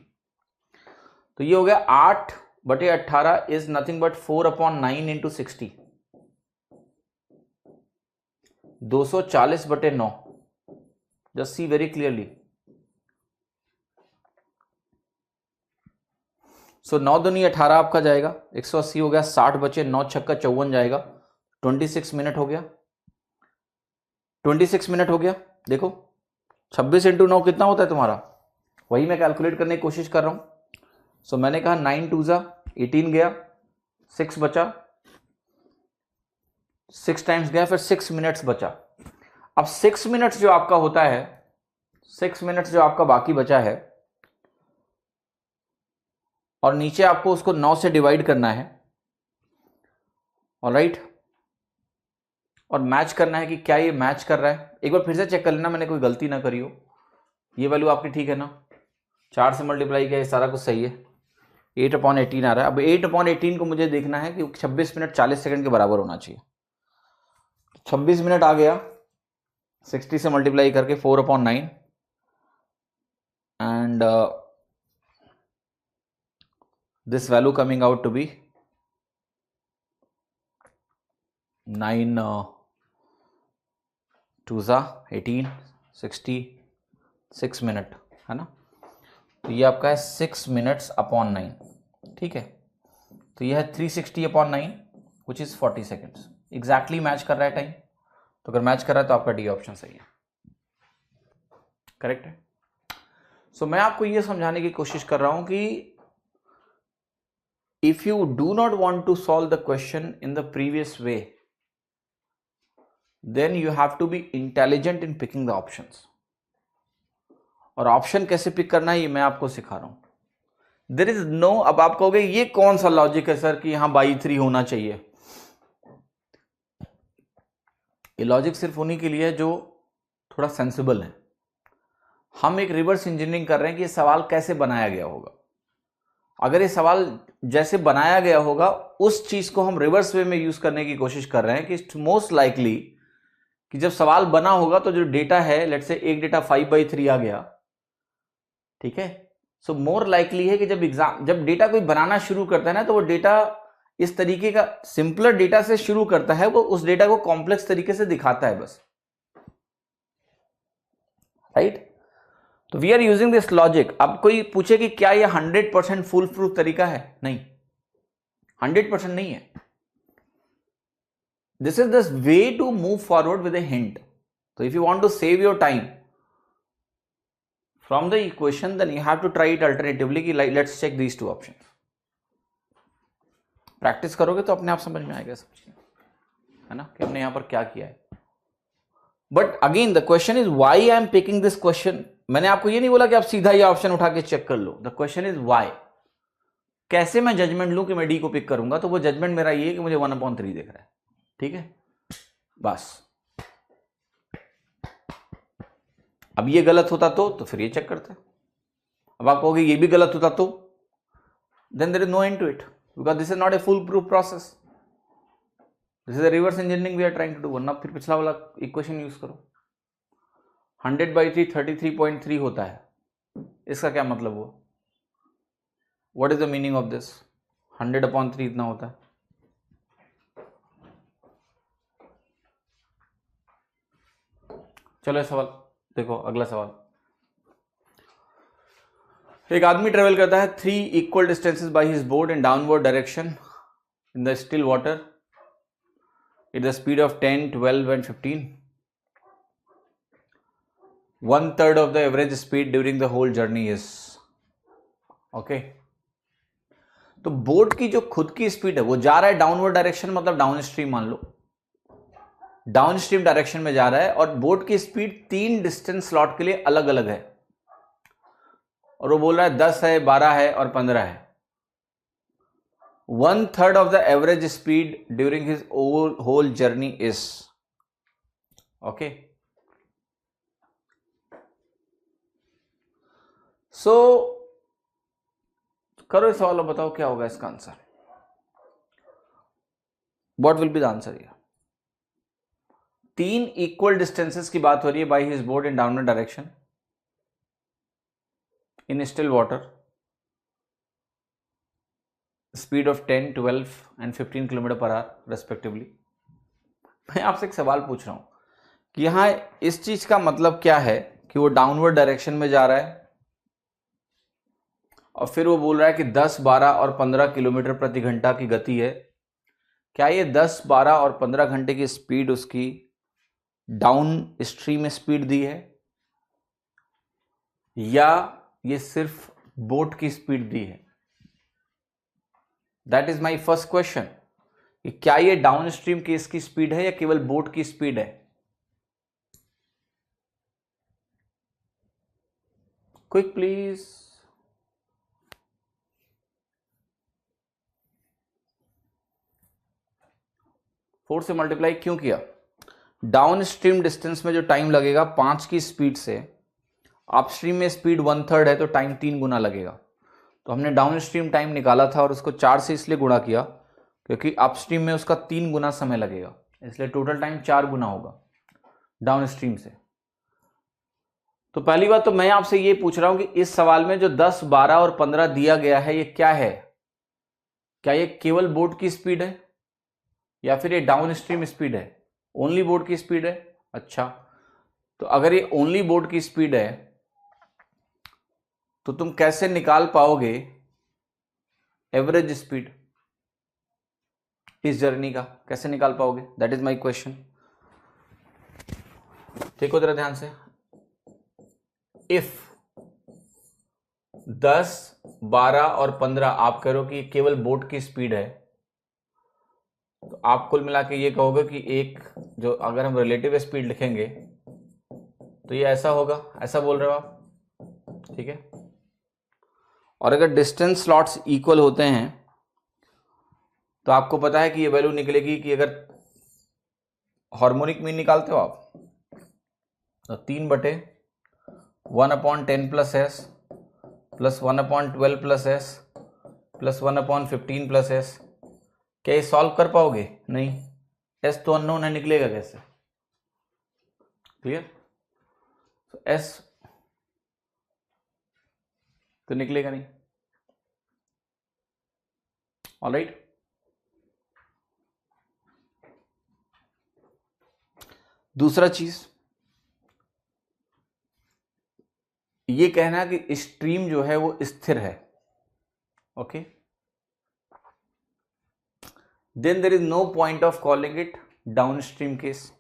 Speaker 1: तो ये हो गया 8/18 is nothing but 4/9 into 60, 240/9। Just see very clearly. So 9 दूनी 18 आपका जाएगा, 180 हो गया, 60 बचे, 9 छक्का 54 जाएगा, 26 मिनट हो गया, 26 मिनट हो गया। देखो 26 इंटू 9 कितना होता है तुम्हारा, वही मैं कैलकुलेट करने की कोशिश कर रहा हूं। सो मैंने कहा 9 2 18 गया, 6 बचा, 6 टाइम्स गया, फिर 6 मिनट्स बचा। अब 6 मिनट्स जो आपका होता है, 6 मिनट्स जो आपका बाकी बचा है, और नीचे आपको उसको 9 से डिवाइड करना है, ऑलराइट, और मैच करना है कि क्या ये मैच कर रहा है। एक बार फिर से चेक कर लेना मैंने कोई गलती ना करी हो। ये वैल्यू आपकी ठीक है ना, 4 से मल्टीप्लाई किया, सारा कुछ सही है। 8/18 आ रहा है। अब 8/18 को मुझे देखना है कि 26 मिनट 40 सेकंड के बराबर होना चाहिए। 26 मिनट आ गया, 60 से मल्टीप्लाई करके 4/9, and this value coming out to be 9 2 18 60 6 minute है ना। तो ये आपका है 6 मिनट्स अपॉन 9, ठीक है। तो ये है 360/9 which is 40 seconds. Exactly match कर रहा है टाइम। तो अगर मैच कर रहा है तो आपका डी ऑप्शन सही है, करेक्ट है। सो मैं आपको ये समझाने की कोशिश कर रहा हूं कि if you do not want to solve the question in the previous way, then you have to be intelligent in picking the options. और ऑप्शन कैसे पिक करना है ये मैं आपको सिखा रहा हूं। देयर इज नो, अब आप कहोगे ये कौन सा लॉजिक है सर कि यहां बाई 3 होना चाहिए। ये लॉजिक सिर्फ उन्हीं के लिए है जो थोड़ा सेंसिबल है। हम एक रिवर्स इंजीनियरिंग कर रहे हैं कि ये सवाल कैसे बनाया गया होगा। अगर ये सवाल जैसे बनाया गया होगा उस चीज को हम रिवर्स वे में यूज करने की कोशिश कर रहे हैं कि मोस्ट लाइकली कि जब सवाल बना होगा तो जो डेटा है, लेट्स से एक डेटा 5/3 आ गया, ठीक है। सो मोर लाइकली है कि जब डेटा कोई बनाना शुरू करता है ना, तो वो डेटा इस तरीके का सिंपलर डेटा से शुरू करता है, वो उस डेटा को कॉम्प्लेक्स तरीके से दिखाता है बस, राइट। तो we are using this logic. अब कोई पूछे कि क्या ये 100% फुल प्रूफ तरीका है, नहीं। 100% नहीं है. This is the way to move forward with a hint. So if you want to save your time from the equation, then you have to try it alternatively कि let's check these two options. Practice करोगे तो अपने आप समझ में आएगा सब चीजें, है ना, कि हमने यहां पर क्या किया है. But again the question is why I am picking this question. मैंने आपको ये नहीं बोला कि आप सीधा ये ऑप्शन उठा के चेक कर लो. The question is why. कैसे मैं जजमेंट लूं कि मैं डी को पिक करूंगा? तो वो जजमेंट मेरा ये है कि मुझे 1/3 दिख रहा है. ठीक है, बस. अब ये गलत होता तो फिर ये चेक करते. अब आप कहोगे ये भी गलत होता तो, then there is no end to it, because this is not a full proof process. This is a reverse engineering we are trying to do. वरना फिर पिछला वाला इक्वेशन यूज करो. 100/3 33.3 होता है. इसका क्या मतलब हुआ? What is the meaning of this? 100/3 इतना होता है. चलो सवाल देखो, अगला सवाल. एक आदमी ट्रेवल करता है 3 equal distances by his boat in downward direction in the still water at the speed of 10, 12 and 15. 1/3 of the average speed during the whole journey is. Okay. तो बोट की जो खुद की स्पीड है वो जा रहा है डाउनवर्ड डायरेक्शन, मतलब डाउन स्ट्रीम मान लो, डाउन स्ट्रीम डायरेक्शन में जा रहा है. और बोट की स्पीड 3 डिस्टेंस स्लॉट के लिए अलग अलग है. और वो बोल रहा है 10 है, 12 है और 15 है. 1/3 of the average speed during his whole journey is. Okay. So करो इस सवाल, बताओ क्या होगा इसका answer. What will be the answer here? 3 equal distances की बात हो रही है by his boat in downward direction in still water, speed of 10, 12 and 15 kilometre per our respectively. मैं आपसे एक सवाल पूछ रहा हूं कि यहां इस चीज का मतलब क्या है कि वो डाउनवर्ड डायरेक्शन में जा रहा है और फिर वो बोल रहा है कि 10, 12 और 15 किलोमीटर प्रति घंटा की गति है. क्या ये 10, 12 और 15 घंटे की स्पीड उसकी डाउन स्ट्रीम में स्पीड दी है, या ये सिर्फ बोट की स्पीड दी है? That is my first question. क्या ये डाउन स्ट्रीम की इसकी स्पीड है या केवल बोट की स्पीड है? Quick please. 4 से मल्टीप्लाई क्यों किया? डाउन स्ट्रीम डिस्टेंस में जो टाइम लगेगा 5 की स्पीड से, अपस्ट्रीम में स्पीड 1/3 है तो टाइम 3 गुना लगेगा. तो हमने डाउन स्ट्रीम टाइम निकाला था और उसको 4 से इसलिए गुणा किया क्योंकि अपस्ट्रीम में उसका 3 गुना समय लगेगा, इसलिए टोटल टाइम 4 गुना होगा डाउन स्ट्रीम से. तो पहली बात तो मैं आपसे ये पूछ रहा हूं कि इस सवाल में जो 10, 12 और 15 दिया गया है ये क्या है? क्या ये केवल बोट की स्पीड है या फिर ये डाउन स्ट्रीम स्पीड है? ओनली बोट की स्पीड है. अच्छा, तो अगर ये ओनली बोट की स्पीड है तो तुम कैसे निकाल पाओगे एवरेज स्पीड इस जर्नी का? कैसे निकाल पाओगे? That is my question. देखो जरा ध्यान से. इफ 10, 12 और 15 आप कह रहे हो कि केवल बोट की स्पीड है, तो आप कुल मिला के ये कहोगे कि एक जो अगर हम रिलेटिव स्पीड लिखेंगे तो ये ऐसा होगा, ऐसा बोल रहे हो आप. ठीक है. और अगर डिस्टेंस स्लॉट्स इक्वल होते हैं तो आपको पता है कि ये वैल्यू निकलेगी कि अगर हार्मोनिक मीन निकालते हो आप तो 3/1/10 plus S plus 1/12 plus S plus 1/15 plus S. क्या ये सॉल्व कर पाओगे? नहीं. एस तो अननोन है, निकलेगा कैसे? क्लियर? तो एस तो निकलेगा नहीं. ऑलराइट. दूसरा चीज ये कहना कि स्ट्रीम जो है वो स्थिर है. Okay. then there is no point of calling it downstream case.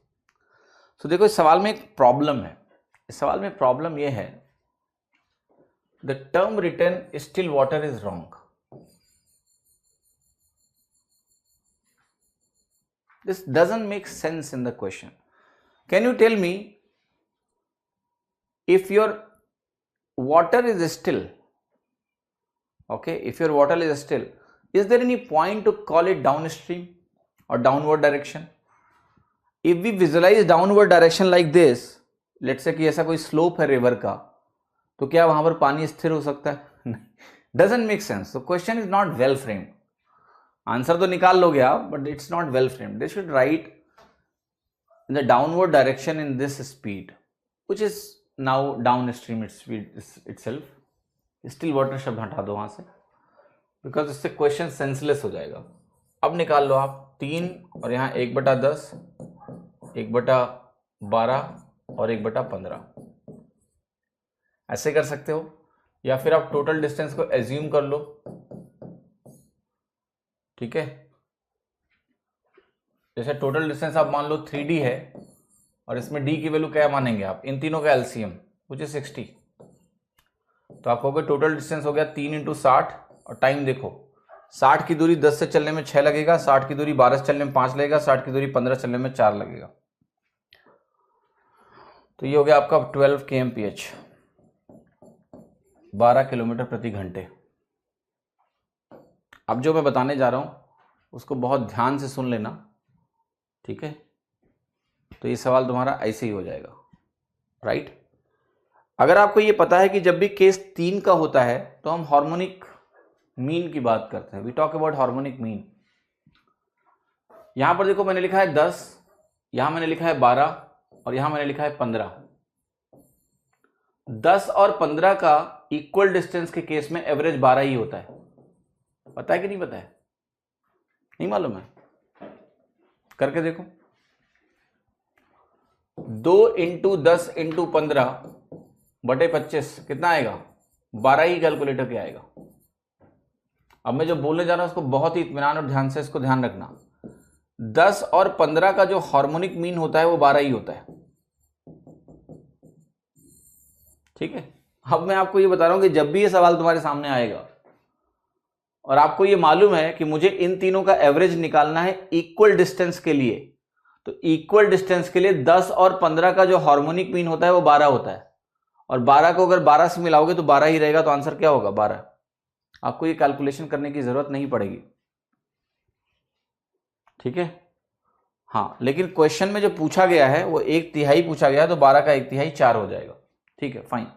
Speaker 1: So देखो इस सवाल में एक प्रॉब्लम है. इस सवाल में प्रॉब्लम ये है, the term written still water is wrong. This doesn't make sense in the question. Can you tell me, if your water is still, okay, if your water is still, is there any point to call it downstream or downward direction? If we visualize downward direction like this, let's say कि ऐसा कोई slope है river का, तो क्या वहां पर पानी स्थिर हो सकता है? Doesn't make sense. So question is not well framed. Answer तो निकाल लोगे आप, but it's not well framed. They should write in the downward direction in this speed, which is now downstream speed itself. Still water शब्द हटा दो वहां से, because इससे क्वेश्चन सेंसलेस हो जाएगा. अब निकाल लो आप 3 और यहाँ 1/10, 1/12 और 1/15. ऐसे कर सकते हो, या फिर आप टोटल डिस्टेंस को एज्यूम कर लो. ठीक है, जैसे टोटल डिस्टेंस आप मान लो 3D है, और इसमें d की वैल्यू क्या मानेंगे आप? इन तीनों का एलसीएम, विच इज 60. तो आप कहोगे टोटल डिस्टेंस हो गया 3 × 60, और टाइम देखो, 60 की दूरी 10 से चलने में 6 लगेगा, 60 की दूरी 12 से चलने में 5 लगेगा, 60 की दूरी 15 चलने में 4 लगेगा. तो ये हो गया आपका 12 kmph, 12 किलोमीटर प्रति घंटे. अब जो मैं बताने जा रहा हूं उसको बहुत ध्यान से सुन लेना, ठीक है? तो ये सवाल तुम्हारा ऐसे ही हो जाएगा, राइट? अगर आपको ये पता है कि जब भी केस 3 का होता है तो हम हार्मोनिक मीन की बात करते हैं. We talk about harmonic mean. यहां पर देखो मैंने लिखा है 10, यहां मैंने लिखा है 12, और यहां मैंने लिखा है 15. 10 और 15 का इक्वल डिस्टेंस के केस में एवरेज 12 ही होता है. पता है कि नहीं पता है? नहीं मालूम है? करके देखो. 2 × 10 × 15/25 कितना आएगा? 12 ही कैलकुलेटर के आएगा. अब मैं जो बोलने जा रहा हूं उसको बहुत ही इत्मीनान और ध्यान से इसको ध्यान रखना. 10 और 15 का जो हार्मोनिक मीन होता है वो 12 ही होता है. ठीक है? अब मैं आपको ये बता रहा हूं कि जब भी ये सवाल तुम्हारे सामने आएगा और आपको ये मालूम है कि मुझे इन तीनों का एवरेज निकालना है इक्वल डिस्टेंस के लिए, तो इक्वल डिस्टेंस के लिए 10 और 15 का जो हार्मोनिक मीन होता है वो 12 होता है, और 12 को अगर 12 से मिलाओगे तो 12 ही रहेगा. तो आंसर क्या होगा? 12. आपको ये कैलकुलेशन करने की जरूरत नहीं पड़ेगी. ठीक है? हाँ, लेकिन क्वेश्चन में जो पूछा गया है वो 1/3 पूछा गया है, तो 12 का 1/3 4 हो जाएगा. ठीक है, फाइन.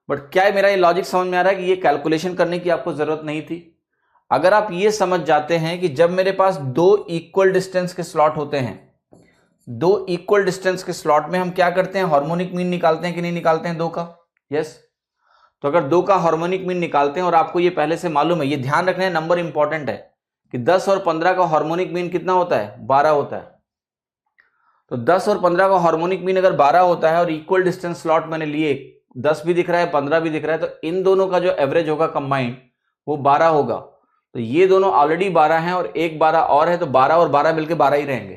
Speaker 1: बट क्या मेरा ये लॉजिक समझ में आ रहा है कि ये कैलकुलेशन करने की आपको जरूरत नहीं थी? अगर आप ये समझ जाते हैं कि जब मेरे पास 2 इक्वल डिस्टेंस के स्लॉट होते हैं, 2 इक्वल डिस्टेंस के स्लॉट में हम क्या करते हैं? हार्मोनिक मीन निकालते हैं कि नहीं निकालते हैं 2 का? यस. तो अगर 2 का हार्मोनिक मीन निकालते हैं, और आपको ये पहले से मालूम है, ये ध्यान रखना है, नंबर इंपॉर्टेंट है, कि 10 और 15 का हार्मोनिक मीन कितना होता है? 12 होता है. तो 10 और 15 का हार्मोनिक मीन अगर 12 होता है और इक्वल डिस्टेंस स्लॉट मैंने लिए, 10 भी दिख रहा है, 15 भी दिख रहा है, तो इन दोनों का जो एवरेज होगा कंबाइंड वो 12 होगा. तो ये दोनों ऑलरेडी 12 हैं और एक 12 और है, तो 12 और 12 मिलकर 12 ही रहेंगे.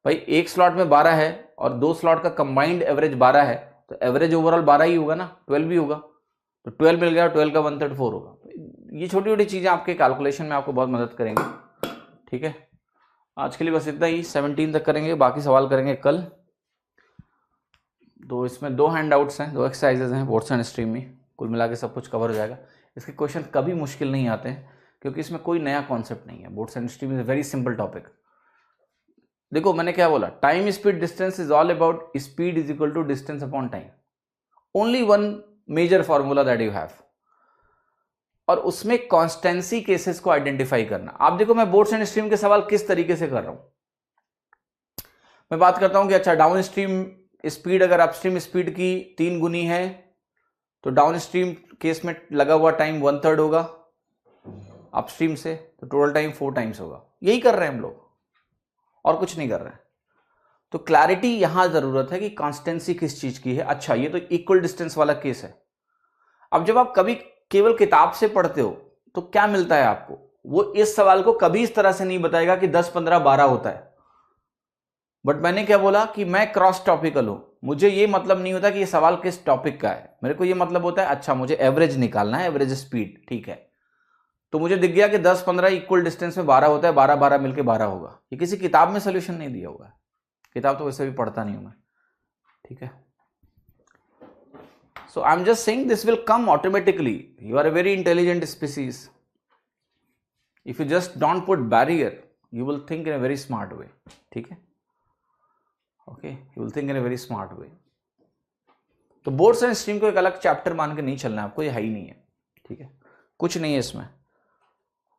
Speaker 1: भाई एक स्लॉट में 12 है और 2 स्लॉट का कंबाइंड एवरेज 12 है, तो एवरेज ओवरऑल 12 ही होगा ना, 12 भी होगा. तो 12 मिल गया, 12 का 1/3 होगा. ये छोटी छोटी चीजें आपके कैलकुलेशन में आपको बहुत मदद करेंगे. ठीक है, आज के लिए बस इतना ही. 17 तक करेंगे, बाकी सवाल करेंगे कल. तो इसमें 2 हैंडआउट्स हैं, 2 एक्सरसाइजेज हैं बोर्ड्स एंड स्ट्रीम में. कुल मिला के सब कुछ कवर हो जाएगा. इसके क्वेश्चन कभी मुश्किल नहीं आते हैं, क्योंकि इसमें कोई नया कॉन्सेप्ट नहीं है. Boards and stream is a very simple topic. देखो मैंने क्या बोला, time speed distance is all about speed is equal to distance upon time. Only one major formula that you have, और उसमें कॉन्स्टेंसी केसेस को identify करना. आप देखो मैं बोर्ड्स एंड स्ट्रीम के सवाल किस तरीके से कर रहा हूं. मैं बात करता हूं कि अच्छा डाउन स्ट्रीम स्पीड अगर अपस्ट्रीम स्पीड की 3 गुनी है, तो डाउन स्ट्रीम केस में लगा हुआ टाइम 1/3 होगा अपस्ट्रीम से, तो टोटल टाइम 4 टाइम्स होगा. यही कर रहे हैं हम लोग, और कुछ नहीं कर रहे हैं. तो क्लैरिटी यहां जरूरत है कि कॉन्स्टेंसी किस चीज की है. अच्छा ये तो इक्वल डिस्टेंस वाला केस है. अब जब आप कभी केवल किताब से पढ़ते हो तो क्या मिलता है आपको? वो इस सवाल को कभी इस तरह से नहीं बताएगा कि 10, 15, 12 होता है। बट मैंने क्या बोला कि मैं क्रॉस टॉपिकल हूं, मुझे ये मतलब नहीं होता कि ये सवाल किस टॉपिक का है, मेरे को ये मतलब होता है अच्छा मुझे एवरेज निकालना है, एवरेज स्पीड, ठीक है। तो मुझे दिख गया कि 10, 15 इक्वल डिस्टेंस में 12 होता है, 12, 12 मिलके 12 होगा। ये किसी किताब में सोल्यूशन नहीं दिया हुआ है, किताब तो वैसे भी पढ़ता नहीं हूं मैं, ठीक है। So I'm just saying this will come automatically. You are a very intelligent species. If you just don't put barrier, you will think in a very smart way. ठीक है? Okay, you will think in a very smart way. तो boards and stream को एक अलग chapter मान के नहीं चलना है आपको, ये है ही नहीं है, ठीक है, कुछ नहीं है इसमें।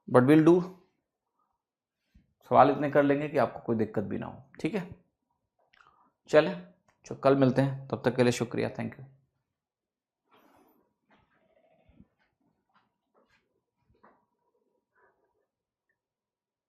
Speaker 1: बट विल डू, सवाल इतने कर लेंगे कि आपको कोई दिक्कत भी ना हो, ठीक है। चलें, कल मिलते हैं, तब तक के लिए शुक्रिया, थैंक यू।